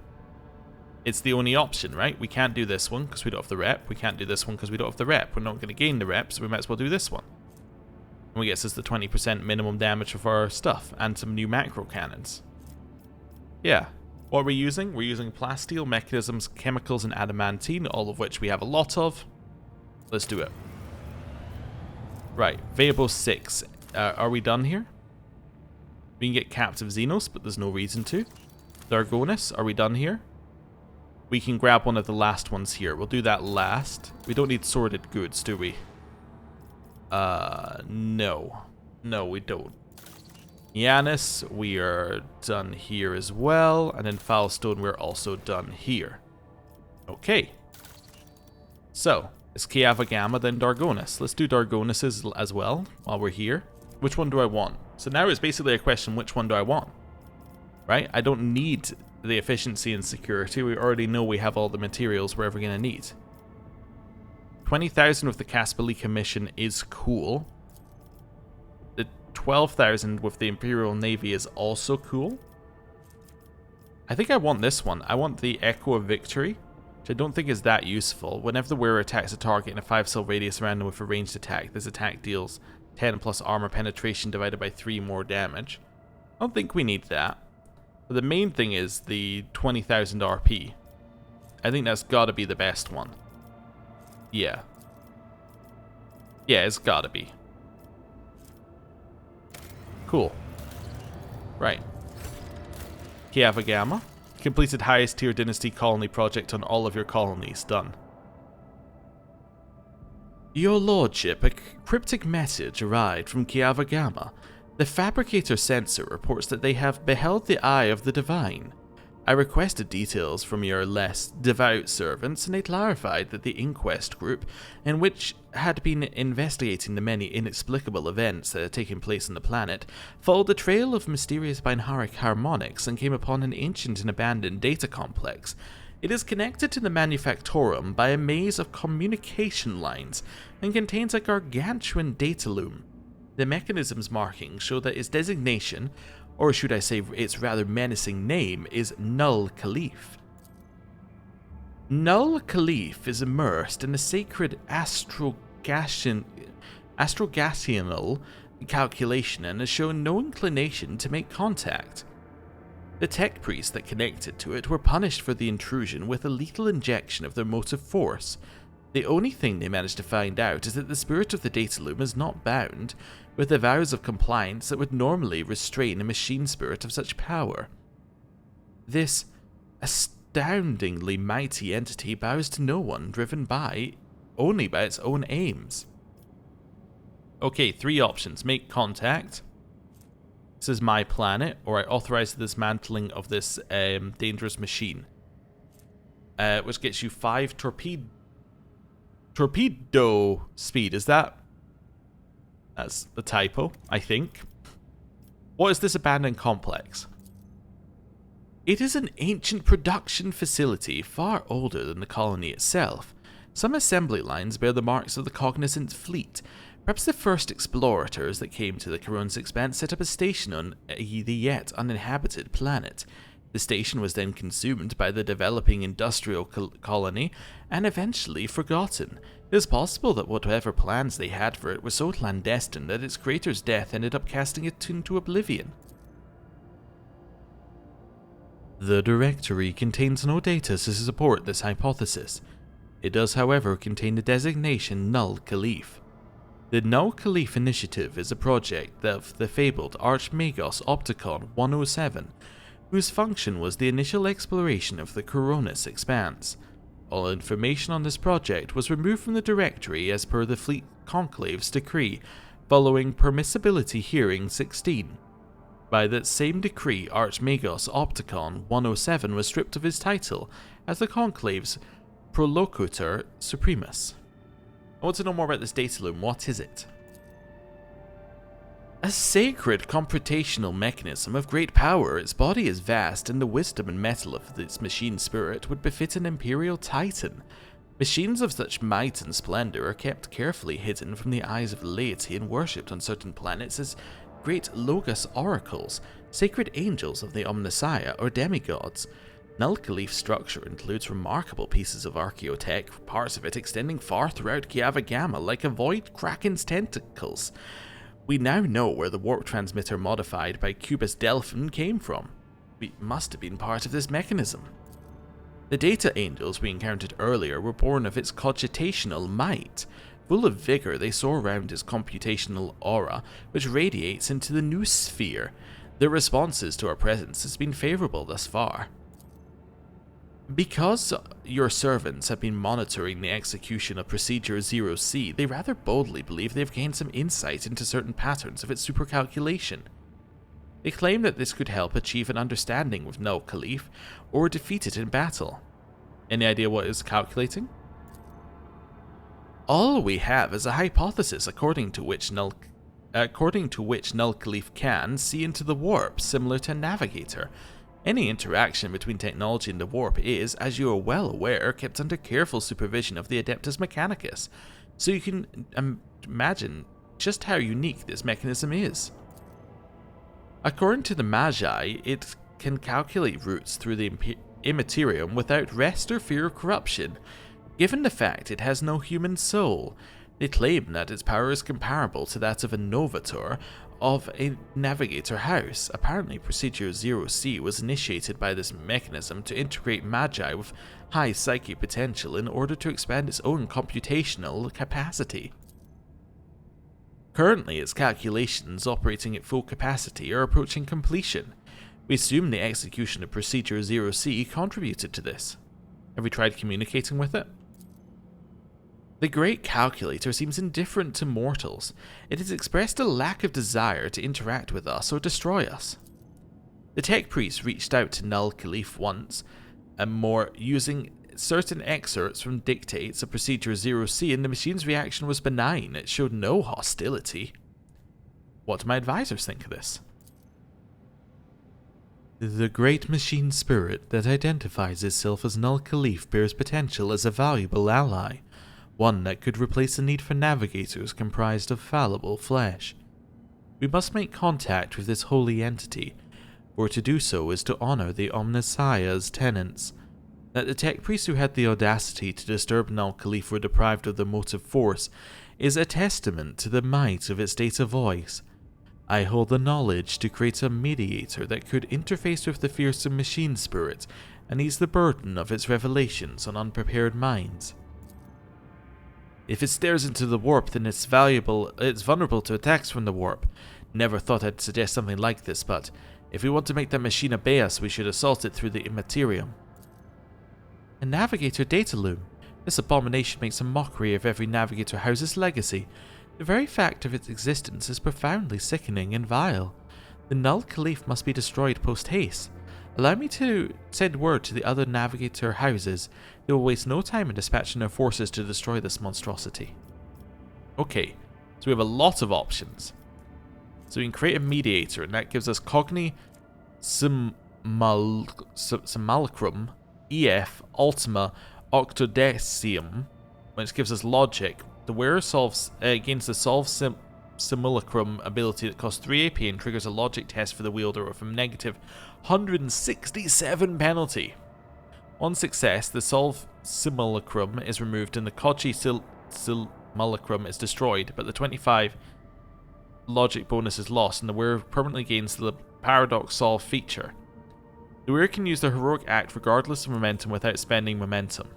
[SPEAKER 1] It's the only option, right? We can't do this one because we don't have the rep. We can't do this one because we don't have the rep. We're not going to gain the rep, so we might as well do this one. And we get us the 20% minimum damage of our stuff and some new macro cannons. Yeah. What are we using? We're using plasteel, mechanisms, chemicals, and adamantine, all of which we have a lot of. Let's do it. Right, Vabo 6. Are we done here? We can get Captive Xenos, but there's no reason to. Dargonus, are we done here? We can grab one of the last ones here. We'll do that last. We don't need sordid goods, do we? No. No, we don't. Yanis, we are done here as well. And then Foulstone, we're also done here. Okay. So, it's Kiava Gamma, then Dargonus. Let's do Dargonus as well while we're here. Which one do I want? So now it's basically a question, which one do I want? Right? I don't need the efficiency and security. We already know we have all the materials we're ever going to need. 20,000 with the Caspalika mission is cool. The 12,000 with the Imperial Navy is also cool. I think I want this one. I want the Echo of Victory, which I don't think is that useful. Whenever the wearer attacks a target in a 5-cell radius around them with a ranged attack, this attack deals 10 plus armor penetration divided by 3 more damage. I don't think we need that. But the main thing is the 20,000 RP. I think that's gotta be the best one. Yeah. Yeah, it's gotta be. Cool. Right. Kiava Gamma. Completed highest tier dynasty colony project on all of your colonies. Done. Your lordship, a cryptic message arrived from Kiava Gamma. The Fabricator Sensor reports that they have beheld the eye of the divine. I requested details from your less devout servants, and they clarified that the inquest group, in which had been investigating the many inexplicable events that had taken place on the planet, followed the trail of mysterious binaric harmonics and came upon an ancient and abandoned data complex. It is connected to the Manufactorum by a maze of communication lines and contains a gargantuan data loom. The mechanism's markings show that its designation, or should I say its rather menacing name, is Null Caliph. Null Caliph is immersed in a sacred astrogasianal calculation and has shown no inclination to make contact. The tech priests that connected to it were punished for the intrusion with a lethal injection of their motive force. The only thing they managed to find out is that the spirit of the data loom is not bound with the vows of compliance that would normally restrain a machine spirit of such power. This astoundingly mighty entity bows to no one, driven only by its own aims. Okay, 3 options. Make contact. This is my planet, or I authorize the dismantling of this dangerous machine. Which gets you 5 torpedo speed. Is that... That's a typo, I think. What is this abandoned complex? It is an ancient production facility far older than the colony itself. Some assembly lines bear the marks of the cognizant fleet. Perhaps the first explorers that came to the Koronus Expanse set up a station on the yet uninhabited planet. The station was then consumed by the developing industrial colony and eventually forgotten. It is possible that whatever plans they had for it were so clandestine that its creator's death ended up casting it into oblivion. The directory contains no data to support this hypothesis. It does, however, contain the designation Null Caliph. The Null Caliph Initiative is a project of the fabled Archmagos Opticon 107, whose function was the initial exploration of the Koronus Expanse. All information on this project was removed from the directory as per the Fleet Conclave's decree, following Permissibility Hearing 16. By that same decree, Archmagos Opticon 107 was stripped of his title as the Conclave's Prolocutor Supremus. I want to know more about this data loom. What is it? A sacred computational mechanism of great power. Its body is vast, and the wisdom and mettle of its machine spirit would befit an imperial titan. Machines of such might and splendor are kept carefully hidden from the eyes of the laity and worshipped on certain planets as great Logos oracles, sacred angels of the Omnissiah or demigods. Null Caliph's structure includes remarkable pieces of archaeotech, parts of it extending far throughout Kiava Gamma like a void kraken's tentacles. We now know where the warp transmitter modified by Cubus Delphin came from. It must have been part of this mechanism. The data angels we encountered earlier were born of its cogitational might. Full of vigor, they soar around its computational aura, which radiates into the new sphere. Their responses to our presence has been favorable thus far. Because your servants have been monitoring the execution of Procedure 0C, they rather boldly believe they have gained some insight into certain patterns of its supercalculation. They claim that this could help achieve an understanding with Null Caliph, or defeat it in battle. Any idea what it's calculating? All we have is a hypothesis according to which Null Caliph can see into the warp, similar to a navigator. Any interaction between technology and the warp is, as you are well aware, kept under careful supervision of the Adeptus Mechanicus, so you can imagine just how unique this mechanism is. According to the Magi, it can calculate routes through the Imperium without rest or fear of corruption. Given the fact it has no human soul, they claim that its power is comparable to that of a Novator of a Navigator house. Apparently, Procedure 0C was initiated by this mechanism to integrate Magi with high psychic potential in order to expand its own computational capacity. Currently, its calculations operating at full capacity are approaching completion. We assume the execution of Procedure 0C contributed to this. Have we tried communicating with it? The Great Calculator seems indifferent to mortals. It has expressed a lack of desire to interact with us or destroy us. The tech priest reached out to Null Caliph once, and more using certain excerpts from dictates of Procedure 0C, and the machine's reaction was benign. It showed no hostility. What do my advisors think of this? The great machine spirit that identifies itself as Null Caliph bears potential as a valuable ally, one that could replace the need for navigators comprised of fallible flesh. We must make contact with this holy entity, for to do so is to honor the Omnissiah's tenets. That the tech priests who had the audacity to disturb Null Caliph were deprived of the motive force is a testament to the might of its data voice. I hold the knowledge to create a mediator that could interface with the fearsome machine spirit and ease the burden of its revelations on unprepared minds. If it stares into the warp, then it's vulnerable to attacks from the warp. Never thought I'd suggest something like this, but if we want to make that machine obey us, we should assault it through the Imperium. A navigator data loom. This abomination makes a mockery of every navigator house's legacy. The very fact of its existence is profoundly sickening and vile. The Null Caliph must be destroyed post-haste. Allow me to send word to the other navigator houses. They will waste no time in dispatching their forces to destroy this monstrosity. Okay, so we have a lot of options. So we can create a mediator, and that gives us Simulacrum EF Ultima Octodecium, which gives us logic. The wearer gains the Solve Simulacrum ability that costs 3 AP and triggers a logic test for the wielder with a negative 167 penalty. On success, the Solve Simulacrum is removed and the Kochi Simulacrum is destroyed, but the 25 logic bonus is lost and the wearer permanently gains the Paradox Solve feature. The wearer can use the heroic act regardless of momentum without spending momentum.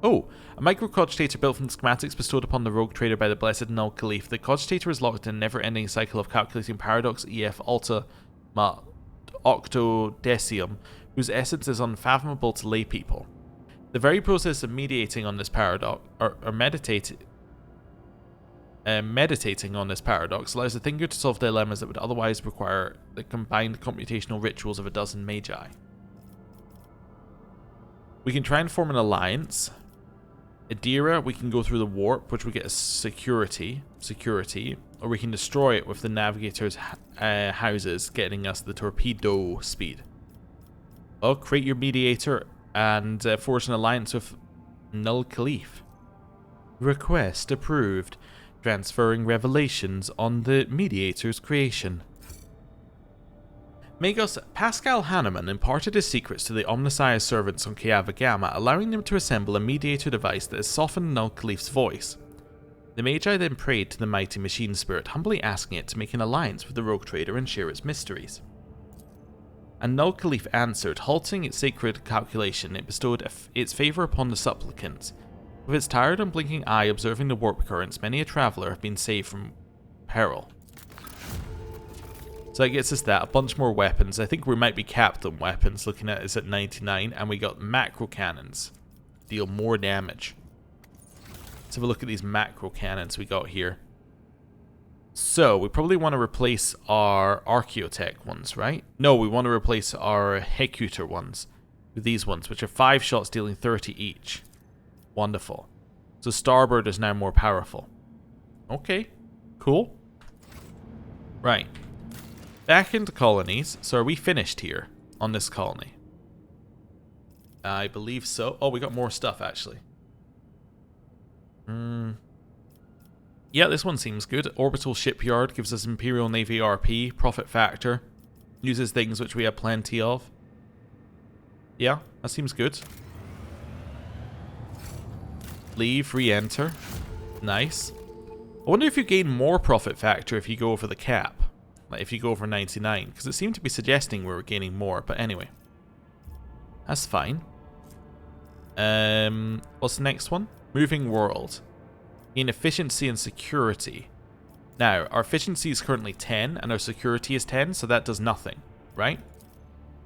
[SPEAKER 1] Oh, a micro-cogitator built from the schematics bestowed upon the rogue trader by the blessed Null Caliph. The cogitator is locked in a never-ending cycle of calculating Paradox EF Ultima Octodecium, whose essence is unfathomable to lay people. The very process of mediating on this paradox, or meditating on this paradox, allows the thinker to solve dilemmas that would otherwise require the combined computational rituals of a dozen magi. We can try and form an alliance. Adira, we can go through the warp, which we get as security, or we can destroy it with the navigator's houses, getting us the torpedo speed. Oh, create your mediator and forge an alliance with Null Caliph. Request approved. Transferring revelations on the mediator's creation. Magos Pascal Hanneman imparted his secrets to the Omnissiah's servants on Kiava Gamma, allowing them to assemble a mediator device that has softened Null Caliph's voice. The Magi then prayed to the mighty machine spirit, humbly asking it to make an alliance with the rogue trader and share its mysteries. And Null Caliph answered, halting its sacred calculation. It bestowed its favour upon the supplicants. With its tired and blinking eye observing the warp currents, many a traveller have been saved from peril. So that gets us that. A bunch more weapons. I think we might be capped on weapons, looking at it at 99, and we got macro cannons. Deal more damage. Let's have a look at these macro cannons we got here. So, we probably want to replace our Archaeotech ones, right? No, we want to replace our Hecutor ones with these ones, which are 5 shots dealing 30 each. Wonderful. So Starboard is now more powerful. Okay, cool. Right. Back into colonies. So are we finished here on this colony? I believe so. Oh, we got more stuff actually. Yeah, this one seems good. Orbital Shipyard gives us Imperial Navy RP, Profit Factor. Uses things which we have plenty of. Yeah, that seems good. Leave, re-enter. Nice. I wonder if you gain more profit factor if you go over the cap. Like if you go over 99. Because it seemed to be suggesting we were gaining more. But anyway. That's fine. What's the next one? Moving world. Gain efficiency and security. Now, our efficiency is currently 10 and our security is 10. So that does nothing. Right?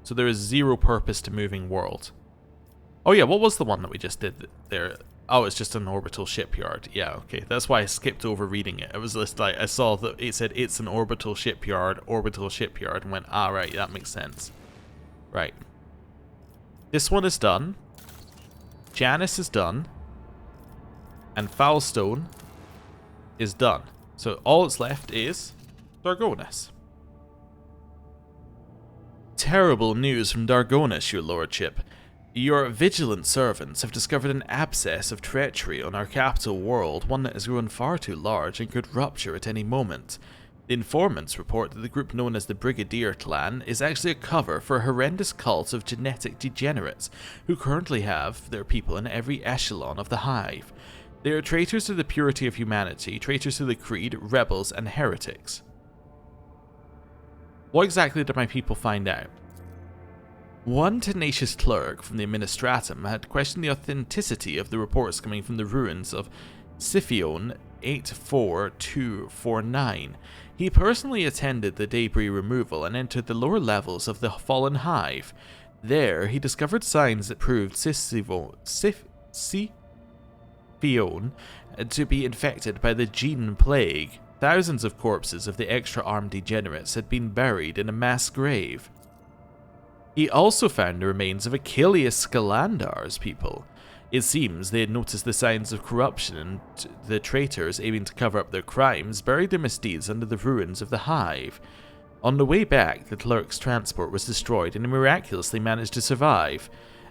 [SPEAKER 1] So there is 0 purpose to moving world. Oh yeah, what was the one that we just did there? Oh, it's just an orbital shipyard. Yeah, okay. That's why I skipped over reading it. It was just like, I saw that it said it's an orbital shipyard, and went, ah, right, that makes sense. Right. This one is done. Janus is done. And Foulstone is done. So all that's left is Dargonus. Terrible news from Dargonus, your lordship. Your vigilant servants have discovered an abscess of treachery on our capital world, one that has grown far too large and could rupture at any moment. The informants report that the group known as the Brigadier Clan is actually a cover for a horrendous cult of genetic degenerates who currently have their people in every echelon of the hive. They are traitors to the purity of humanity, traitors to the creed, rebels, and heretics. What exactly did my people find out? One tenacious clerk from the Administratum had questioned the authenticity of the reports coming from the ruins of Siphion 84249. He personally attended the debris removal and entered the lower levels of the fallen hive. There, he discovered signs that proved Siphion to be infected by the gene plague. Thousands of corpses of the extra-armed degenerates had been buried in a mass grave. He also found the remains of Achilles Scalandar's people. It seems they had noticed the signs of corruption and the traitors, aiming to cover up their crimes, buried their misdeeds under the ruins of the hive. On the way back, the clerk's transport was destroyed and he miraculously managed to survive.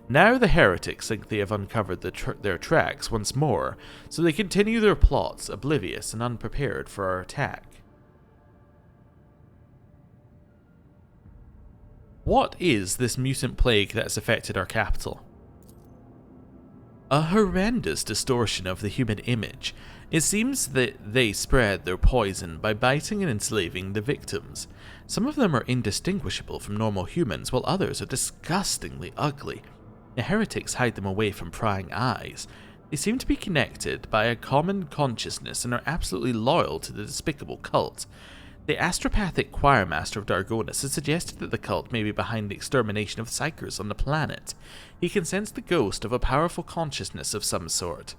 [SPEAKER 1] Now the heretics think they have uncovered their tracks once more, so they continue their plots, oblivious and unprepared for our attack. What is this mutant plague that has affected our capital? A horrendous distortion of the human image. It seems that they spread their poison by biting and enslaving the victims. Some of them are indistinguishable from normal humans, while others are disgustingly ugly. The heretics hide them away from prying eyes. They seem to be connected by a common consciousness and are absolutely loyal to the despicable cult. The astropathic choirmaster of Dargonus has suggested that the cult may be behind the extermination of psychers on the planet. He can sense the ghost of a powerful consciousness of some sort.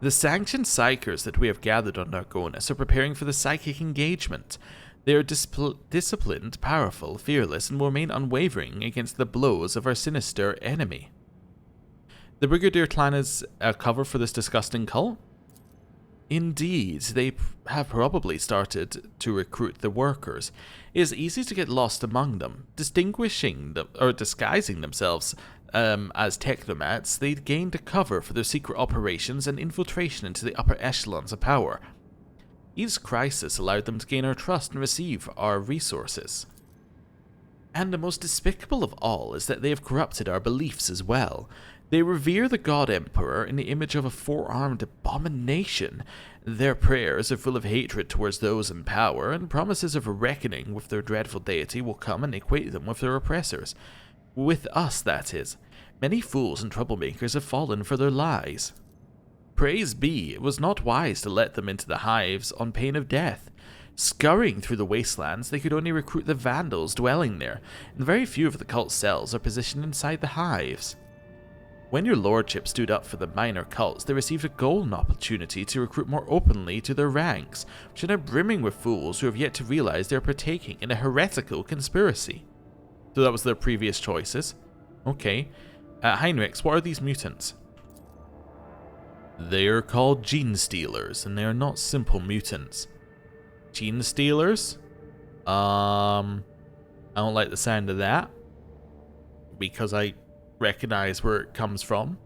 [SPEAKER 1] The sanctioned psychers that we have gathered on Dargonus are preparing for the psychic engagement. They are disciplined, powerful, fearless, and will remain unwavering against the blows of our sinister enemy. The Brigadier clan is a cover for this disgusting cult? Indeed, they have probably started to recruit the workers. It is easy to get lost among them. Disguising themselves as technomats, they gained a cover for their secret operations and infiltration into the upper echelons of power. Each crisis allowed them to gain our trust and receive our resources. And the most despicable of all is that they have corrupted our beliefs as well. They revere the God Emperor in the image of a four-armed abomination. Their prayers are full of hatred towards those in power, and promises of a reckoning with their dreadful deity will come and equate them with their oppressors. With us, that is. Many fools and troublemakers have fallen for their lies. Praise be, it was not wise to let them into the hives on pain of death. Scurrying through the wastelands, they could only recruit the vandals dwelling there, and very few of the cult cells are positioned inside the hives. When your lordship stood up for the minor cults, they received a golden opportunity to recruit more openly to their ranks, which are now brimming with fools who have yet to realize they are partaking in a heretical conspiracy. So that was their previous choices. Okay. Heinrichs, what are these mutants? They are called gene stealers, and they are not simple mutants. Gene stealers? I don't like the sound of that, because I recognize where it comes from.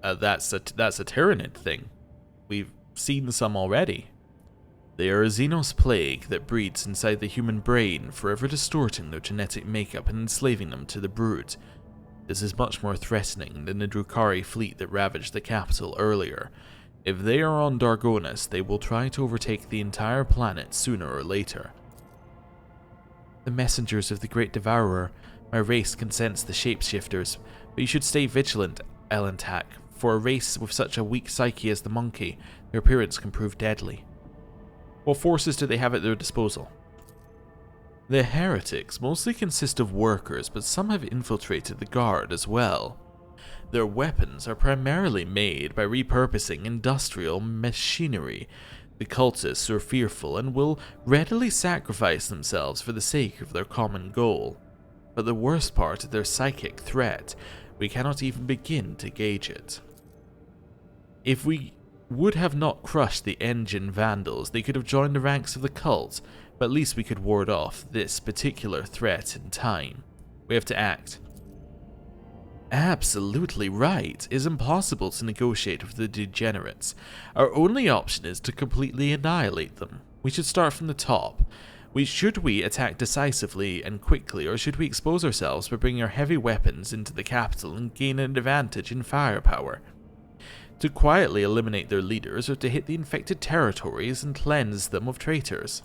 [SPEAKER 1] That's a Tyranid thing. We've seen some already. They are a Xenos plague that breeds inside the human brain, forever distorting their genetic makeup and enslaving them to the brood. This is much more threatening than the Drukhari fleet that ravaged the capital earlier. If they are on Dargonus, they will try to overtake the entire planet sooner or later. The messengers of the Great Devourer. My race can sense the shapeshifters, but you should stay vigilant, Elentak. For a race with such a weak psyche as the monkey, their appearance can prove deadly. What forces do they have at their disposal? The heretics mostly consist of workers, but some have infiltrated the guard as well. Their weapons are primarily made by repurposing industrial machinery. The cultists are fearful and will readily sacrifice themselves for the sake of their common goal. But the worst part is their psychic threat. We cannot even begin to gauge it. If we would have not crushed the engine vandals, they could have joined the ranks of the cult, but at least we could ward off this particular threat in time. We have to act. Absolutely right. It is impossible to negotiate with the degenerates. Our only option is to completely annihilate them. We should start from the top. Should we attack decisively and quickly, or should we expose ourselves by bringing our heavy weapons into the capital and gain an advantage in firepower? To quietly eliminate their leaders, or to hit the infected territories and cleanse them of traitors?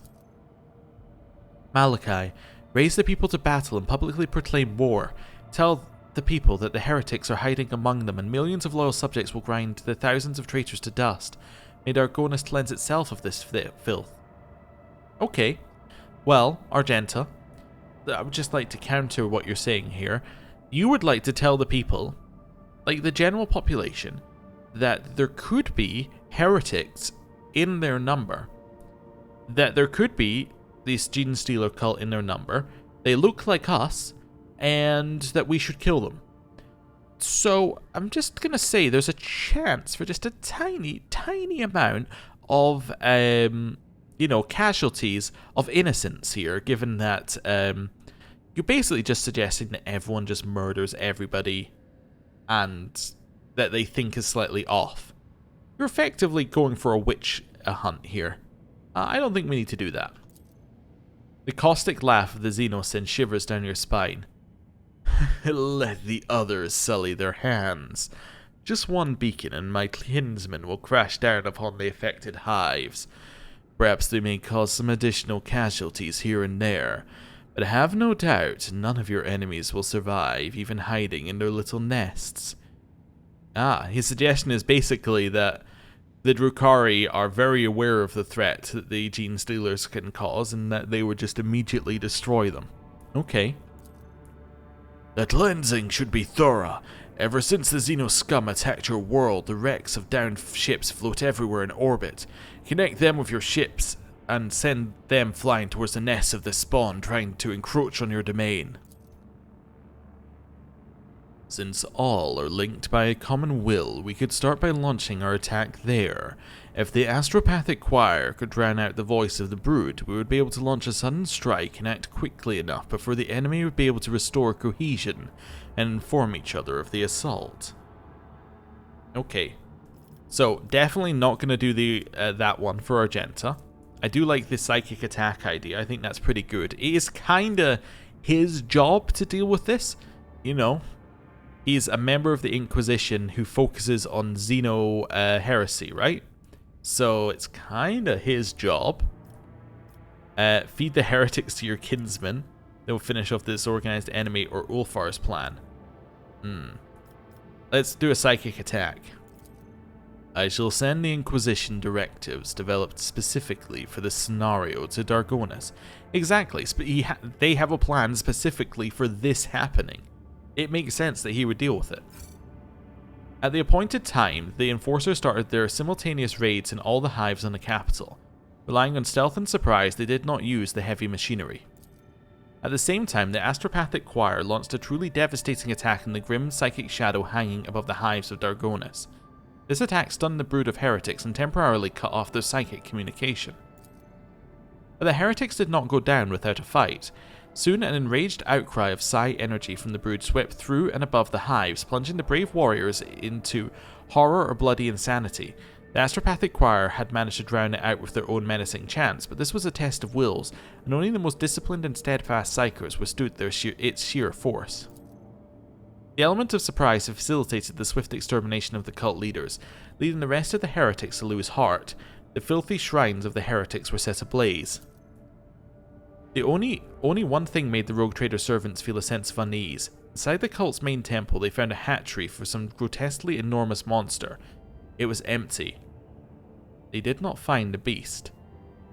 [SPEAKER 1] Malachi, raise the people to battle and publicly proclaim war. Tell the people that the heretics are hiding among them, and millions of loyal subjects will grind the thousands of traitors to dust. May Dargonus cleanse itself of this filth. Okay. Well, Argenta, I would just like to counter what you're saying here. You would like to tell the people, like the general population, that there could be heretics in their number. That there could be this gene stealer cult in their number. They look like us, and that we should kill them. So I'm just going to say there's a chance for just a tiny, tiny amount of you know, casualties of innocence here, given that you're basically just suggesting that everyone just murders everybody and that they think is slightly off. You're effectively going for a witch hunt here. I don't think we need to do that. The caustic laugh of the Xeno sends shivers down your spine. Let the others sully their hands. Just one beacon and my kinsmen will crash down upon the affected hives. Perhaps they may cause some additional casualties here and there, but have no doubt none of your enemies will survive, even hiding in their little nests. His suggestion is basically that the Drukhari are very aware of the threat that the gene stealers can cause and that they would just immediately destroy them. Okay. The cleansing should be thorough. Ever since the Xeno scum attacked your world, the wrecks of downed ships float everywhere in orbit. Connect them with your ships and send them flying towards the nests of the spawn trying to encroach on your domain. Since all are linked by a common will, we could start by launching our attack there. If the astropathic choir could drown out the voice of the brood, we would be able to launch a sudden strike and act quickly enough before the enemy would be able to restore cohesion and inform each other of the assault. Okay, so definitely not going to do the that one for Argenta. I do like the psychic attack idea. I think that's pretty good. It is kind of his job to deal with this, you know. He's a member of the Inquisition who focuses on Xeno heresy, right? So it's kind of his job. Feed the heretics to your kinsmen. They will finish off the disorganized enemy or Ulfar's plan. Let's do a psychic attack. I shall send the Inquisition directives developed specifically for this scenario to Dargonis. Exactly, they have a plan specifically for this happening. It makes sense that he would deal with it. At the appointed time, the Enforcers started their simultaneous raids in all the hives on the capital. Relying on stealth and surprise, they did not use the heavy machinery. At the same time, the astropathic choir launched a truly devastating attack in the grim psychic shadow hanging above the hives of Dargonis. This attack stunned the brood of heretics and temporarily cut off their psychic communication. But the heretics did not go down without a fight. Soon an enraged outcry of psi energy from the brood swept through and above the hives, plunging the brave warriors into horror or bloody insanity. The astropathic choir had managed to drown it out with their own menacing chants, but this was a test of wills, and only the most disciplined and steadfast psychers withstood its sheer force. The element of surprise facilitated the swift extermination of the cult leaders, leading the rest of the heretics to lose heart. The filthy shrines of the heretics were set ablaze. The only one thing made the rogue trader servants feel a sense of unease. Inside the cult's main temple, they found a hatchery for some grotesquely enormous monster. It was empty. They did not find the beast.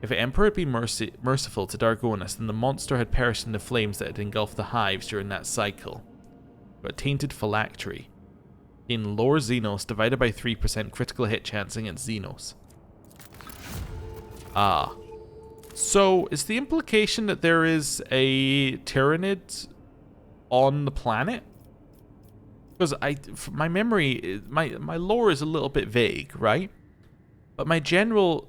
[SPEAKER 1] If the Emperor had been merciful to Dargonis, then the monster had perished in the flames that had engulfed the hives during that cycle. But a tainted phylactery. In lower Xenos, divided by 3% critical hit chance against Xenos. So, is the implication that there is a Tyrannid on the planet? Because my memory, my lore is a little bit vague, right? But my general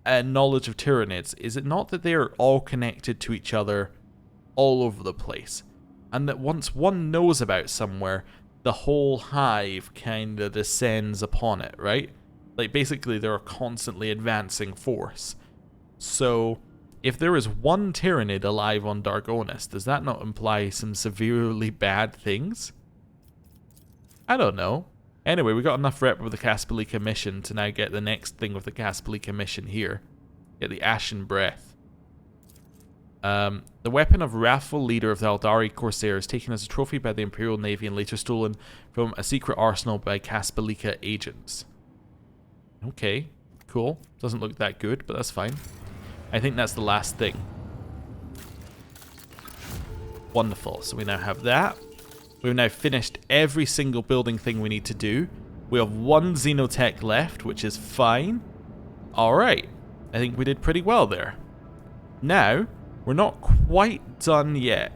[SPEAKER 1] knowledge of Tyrannids, is it not that they are all connected to each other all over the place? And that once one knows about somewhere, the whole hive kind of descends upon it, right? Like, basically, they're a constantly advancing force. So, if there is one Tyrannid alive on Dargonis, does that not imply some severely bad things? I don't know. Anyway, we got enough rep with the Caspalica mission to now get the next thing with the Caspalica mission here. Get the Ashen Breath. The weapon of wrathful leader of the Aldari Corsairs, taken as a trophy by the Imperial Navy and later stolen from a secret arsenal by Caspalica agents. Okay, cool. Doesn't look that good, but that's fine. I think that's the last thing. Wonderful. So we now have that. We've now finished every single building thing we need to do. We have one Xenotech left, which is fine. Alright. I think we did pretty well there. Now, we're not quite done yet.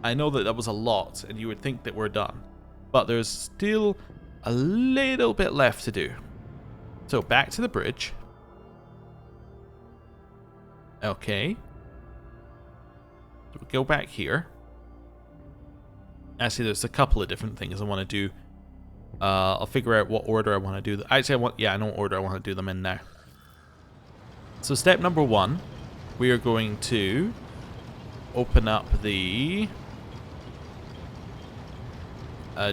[SPEAKER 1] I know that was a lot, and you would think that we're done. But there's still a little bit left to do. So back to the bridge. Okay. So we'll go back here. Actually, there's a couple of different things I want to do. I'll figure out what order I want to do. Actually, I know what order I want to do them in now. So step number 1, we are going to open up the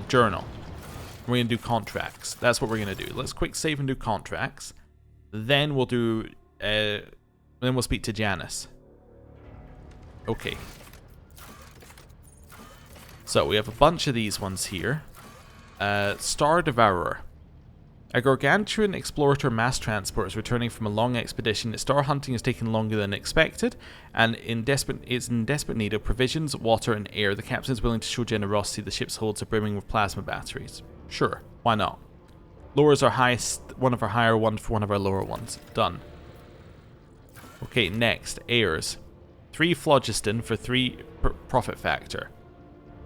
[SPEAKER 1] journal. We're going to do contracts. That's what we're going to do. Let's quick save and do contracts. Then we'll do... then we'll speak to Janice. Okay. So we have a bunch of these ones here. Star Devourer. A gargantuan explorator mass transport is returning from a long expedition. Star hunting has taken longer than expected, and it's in desperate need of provisions, water, and air. The captain is willing to show generosity. The ship's holds are brimming with plasma batteries. Sure, why not? Lowers our highest, one of our higher ones for one of our lower ones. Done. Okay, next, heirs. 3 phlogiston for 3 profit factor.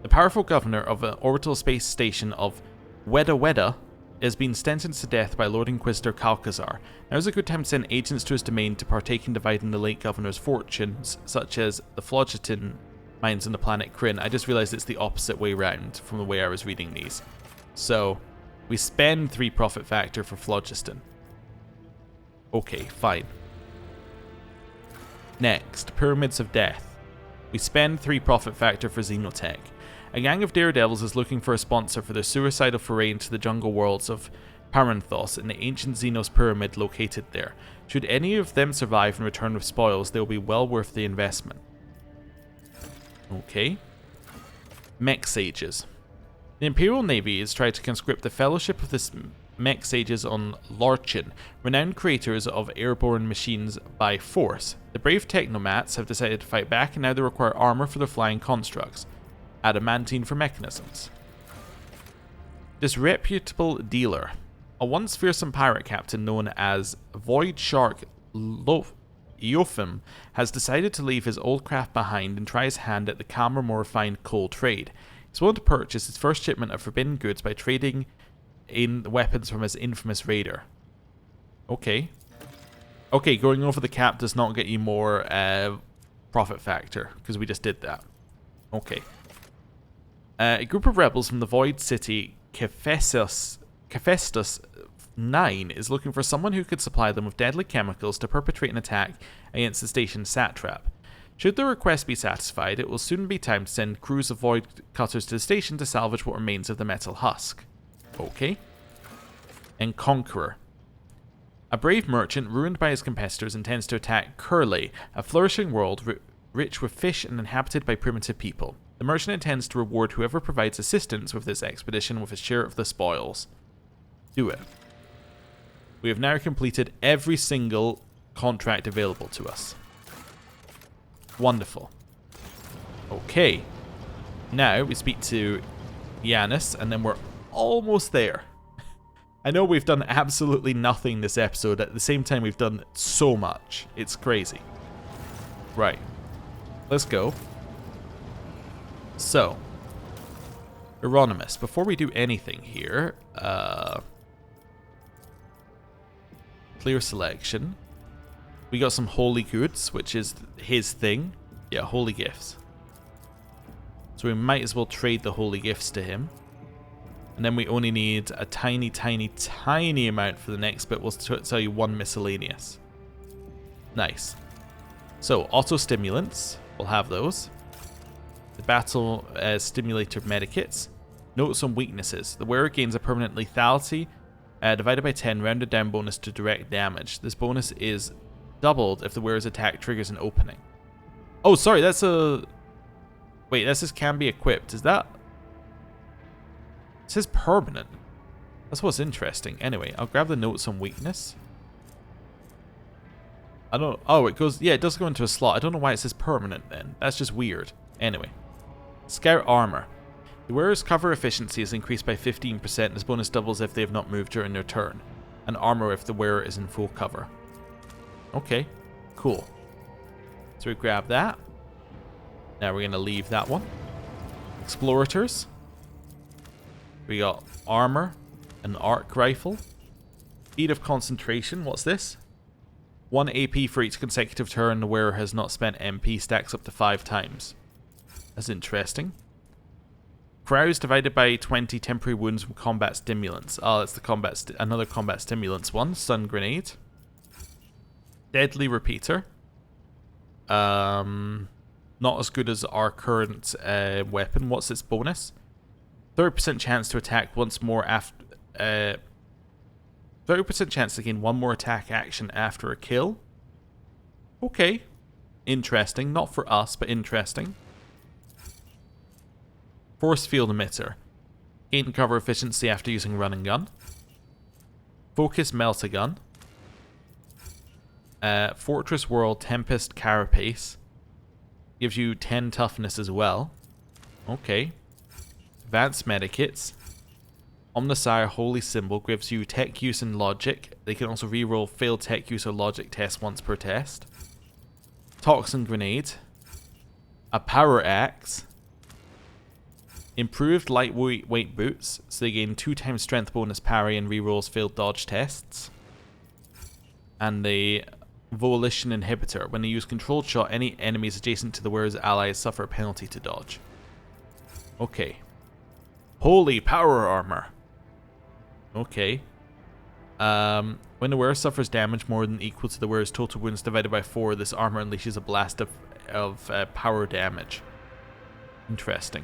[SPEAKER 1] The powerful governor of an orbital space station of Weda has been sentenced to death by Lord Inquisitor Calcazar. Now is a good time to send agents to his domain to partake in dividing the late governor's fortunes, such as the phlogiston mines on the planet Kryn. I just realized it's the opposite way round from the way I was reading these. So, we spend 3 profit factor for phlogiston. Okay, fine. Next, Pyramids of Death. We spend 3 profit factor for Xenotech. A gang of daredevils is looking for a sponsor for their suicidal foray into the jungle worlds of Paranthos and the ancient Xenos pyramid located there. Should any of them survive and return with spoils, they will be well worth the investment. Okay. Mech Sages. The Imperial Navy has tried to conscript the Fellowship of the Mech Sages on Lorchin, renowned creators of airborne machines by force. The brave technomats have decided to fight back, and now they require armor for their flying constructs. Adamantine for mechanisms. Disreputable dealer. A once fearsome pirate captain known as Void Shark Eophim has decided to leave his old craft behind and try his hand at the calmer, more refined coal trade. He's willing to purchase his first shipment of forbidden goods by trading in the weapons from his infamous raider. Okay. Okay, going over the cap does not get you more profit factor, because we just did that. Okay. A group of rebels from the Void City, Kefestus 9, is looking for someone who could supply them with deadly chemicals to perpetrate an attack against the station's satrap. Should their request be satisfied, it will soon be time to send crews of Void Cutters to the station to salvage what remains of the metal husk. Okay. And Conqueror. A brave merchant, ruined by his competitors, intends to attack Curley, a flourishing world rich with fish and inhabited by primitive people. The merchant intends to reward whoever provides assistance with this expedition with a share of the spoils. Do it. We have now completed every single contract available to us. Wonderful. Okay. Now we speak to Yanis, and then we're almost there. I know we've done absolutely nothing this episode. At the same time, we've done so much. It's crazy. Right. Let's go. So, Euronymous, before we do anything here, clear selection. We got some holy goods, which is his thing. Yeah, holy gifts. So we might as well trade the holy gifts to him. And then we only need a tiny, tiny, tiny amount for the next bit. We'll tell you 1 miscellaneous. Nice. So, auto-stimulants. We'll have those. The battle stimulator medikits. Notes on weaknesses. The wearer gains a permanent lethality divided by 10 rounded down bonus to direct damage. This bonus is doubled if the wearer's attack triggers an opening. Oh, sorry, that's a... Wait, that says can be equipped. Is that... It says permanent. That's what's interesting. Anyway, I'll grab the notes on weakness. I don't... Oh, it goes... Yeah, it does go into a slot. I don't know why it says permanent then. That's just weird. Anyway. Scout armor. The wearer's cover efficiency is increased by 15%. This bonus doubles if they have not moved during their turn. And armor if the wearer is in full cover. Okay. Cool. So we grab that. Now we're going to leave that one. Explorators. We got armor, an arc rifle, speed of concentration. What's this? 1 AP for each consecutive turn the wearer has not spent MP stacks up to 5 times. That's interesting. Crowds divided by 20 temporary wounds from combat stimulants. Oh, that's the another combat stimulants one. Stun grenade. Deadly repeater. Not as good as our current weapon. What's its bonus? 30% chance to attack once more after... 30% chance to gain one more attack action after a kill. Okay. Interesting. Not for us, but interesting. Force field emitter. Gain cover efficiency after using run and gun. Focus melt-a-gun. Fortress World Tempest Carapace. Gives you 10 toughness as well. Okay. Advanced medikits. Omnisire Holy Symbol gives you tech use and logic. They can also reroll failed tech use or logic test once per test. Toxin Grenade. A Power Axe. Improved lightweight boots, so they gain 2 times strength bonus parry and rerolls failed dodge tests. And the Volition Inhibitor. When they use controlled shot, any enemies adjacent to the wearer's allies suffer a penalty to dodge. Okay. Holy Power Armor. Okay. When the wearer suffers damage more than equal to the wearer's total wounds divided by 4, this armor unleashes a blast of power damage. Interesting.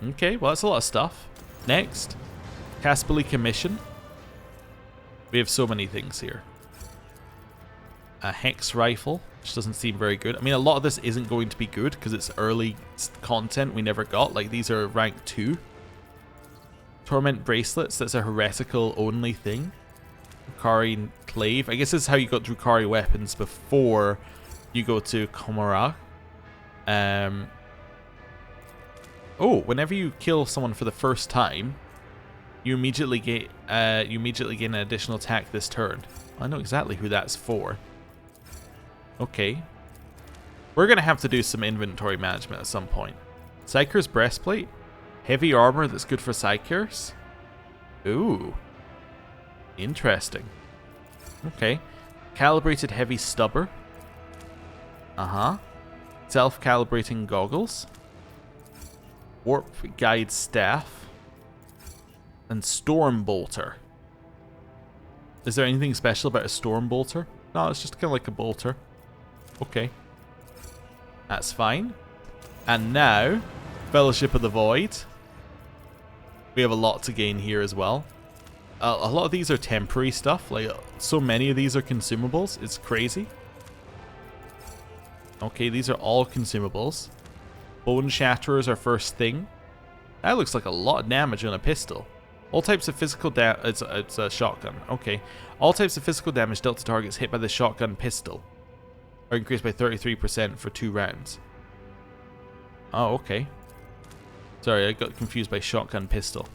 [SPEAKER 1] Okay, well that's a lot of stuff. Next, Caspoli Commission. We have so many things here. A Hex Rifle, which doesn't seem very good. I mean, a lot of this isn't going to be good because it's early content we never got. Like, these are rank 2. Torment Bracelets, that's a heretical only thing. Kari Clave. I guess this is how you got Drukari weapons before you go to Komara. Oh, whenever you kill someone for the first time, you immediately gain an additional attack this turn. I know exactly who that's for. Okay. We're gonna have to do some inventory management at some point. Psyker's Breastplate. Heavy armor that's good for Psykers. Ooh. Interesting. Okay. Calibrated Heavy Stubber. Uh-huh. Self-calibrating goggles. Warp Guide Staff. And Storm Bolter. Is there anything special about a Storm Bolter? No, it's just kind of like a bolter. Okay. That's fine. And now, Fellowship of the Void. We have a lot to gain here as well. A lot of these are temporary stuff. Like, so many of these are consumables. It's crazy. Okay, these are all consumables. Bone Shatterer is our first thing. That looks like a lot of damage on a pistol. All types of physical damage... It's a shotgun. Okay. All types of physical damage dealt to targets hit by the shotgun pistol are increased by 33% for 2 rounds. Oh, okay. Sorry, I got confused by shotgun pistol.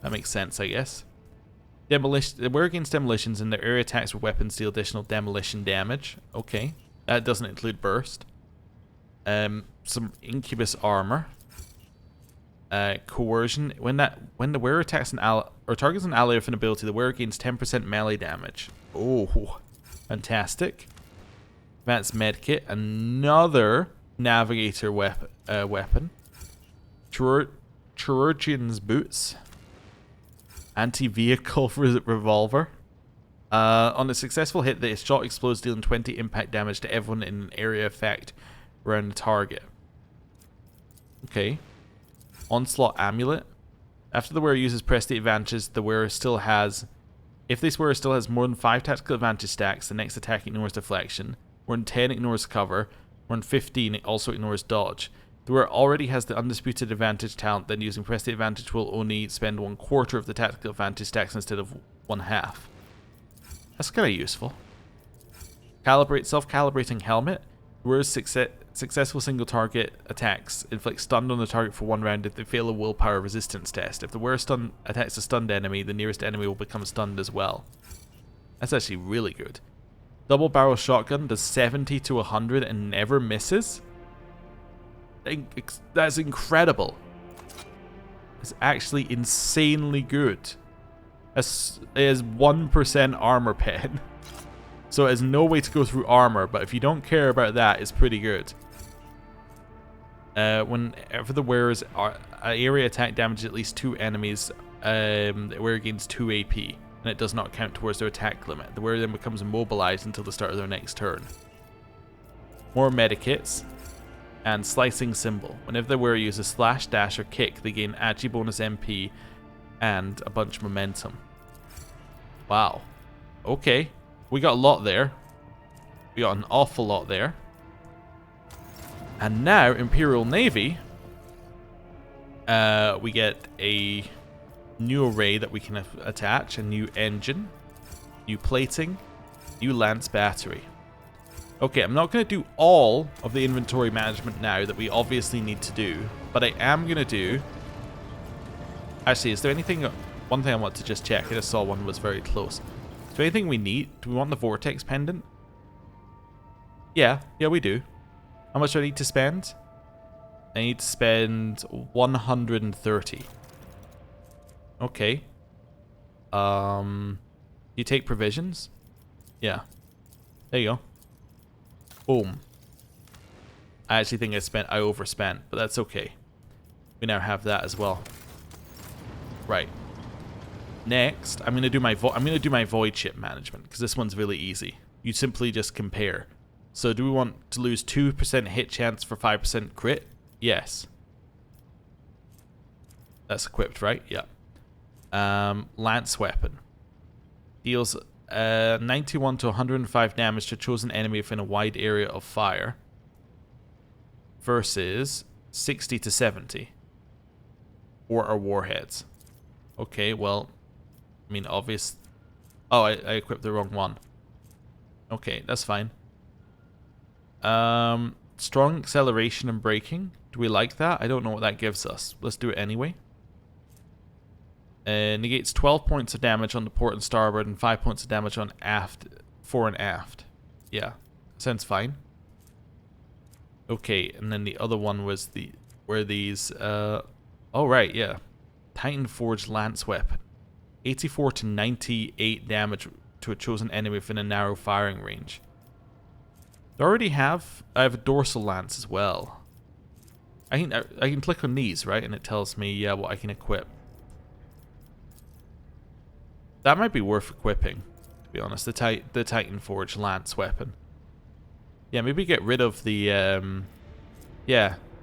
[SPEAKER 1] That makes sense, I guess. Demolition. The wearer gains demolitions and their area attacks with weapons deal additional demolition damage. Okay. That doesn't include burst. Some Incubus armor. Coercion. When the wearer attacks an ally or targets an ally with an ability, the wearer gains 10% melee damage. Oh, fantastic. Advanced medkit. Another navigator weapon. Chirurgeon's boots. Anti-vehicle revolver. On a successful hit, the shot explodes, dealing 20 impact damage to everyone in an area effect around the target. Okay. Onslaught Amulet. After the wearer uses Prestige advantages, the wearer still has... If this wearer still has more than 5 tactical advantage stacks, the next attack ignores deflection. More than 10 ignores cover. More than 15 it also ignores dodge. The wearer already has the undisputed advantage talent, then using Prestige advantage will only spend 1/4 of the tactical advantage stacks instead of 1/2. That's kind of useful. Self-calibrating helmet. The wearer's successful single target attacks inflict stun on the target for 1 round if they fail a willpower resistance test. If the wearer attacks a stunned enemy, the nearest enemy will become stunned as well. That's actually really good. Double barrel shotgun does 70 to 100 and never misses. That's incredible. It's actually insanely good. It has 1% armor pen. So it has no way to go through armor, but if you don't care about that, it's pretty good. Whenever the wearer's area attack damages at least 2 enemies, the wearer gains 2 AP, and it does not count towards their attack limit. The wearer then becomes immobilized until the start of their next turn. More medikits, and slicing symbol. Whenever the wearer uses slash, dash, or kick, they gain agi bonus MP and a bunch of momentum. Wow. Okay. We got a lot there. We got an awful lot there. And now, Imperial Navy, we get a new array that we can attach, a new engine, new plating, new lance battery. Okay, I'm not going to do all of the inventory management now that we obviously need to do, but I am going to do... Actually, is there anything... One thing I want to just check, I just saw one was very close. Is there anything we need? Do we want the vortex pendant? Yeah, we do. How much do I need to spend? I need to spend 130. Okay. You take provisions? Yeah. There you go. Boom. I actually think I overspent, but that's okay. We now have that as well. Right. Next, I'm gonna do my voidship management because this one's really easy. You simply just compare. So do we want to lose 2% hit chance for 5% crit? Yes. That's equipped, right? Yeah. Lance weapon. Deals 91 to 105 damage to a chosen enemy within a wide area of fire. Versus 60 to 70. Or our warheads. Okay, well, I mean, obvious. Oh, I equipped the wrong one. Okay, that's fine. Strong acceleration and braking. Do we like that? I don't know what that gives us. Let's do it anyway. Negates 12 points of damage on the port and starboard and 5 points of damage on aft, fore and aft. Yeah, sounds fine. Okay, and then the other one was these. Oh right, yeah. Titan Forged Lance Weapon. 84 to 98 damage to a chosen enemy within a narrow firing range. I have a dorsal lance as well. I can click on these, right? And it tells me, yeah, what I can equip. That might be worth equipping, to be honest. The Titan Forged Lance Weapon. Yeah, maybe get rid of the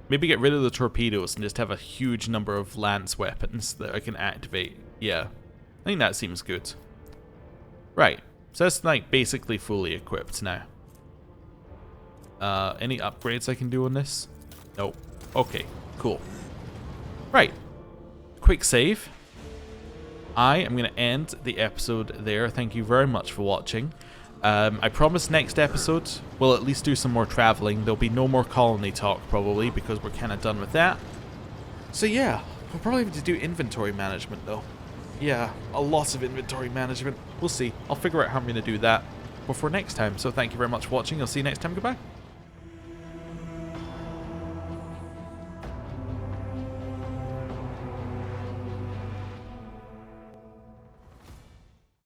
[SPEAKER 1] maybe get rid of the torpedoes and just have a huge number of lance weapons that I can activate. Yeah, I think that seems good. Right, so that's like basically fully equipped now. Any upgrades I can do on this? Nope. Okay, cool. Right, quick save. I am going to end the episode there. Thank you very much for watching. I promise next episode we'll at least do some more traveling. There'll be no more colony talk probably because we're kind of done with that. So yeah, we'll probably have to do inventory management though. Yeah, a lot of inventory management. We'll see. I'll figure out how I'm going to do that before next time. So thank you very much for watching. I'll see you next time. Goodbye.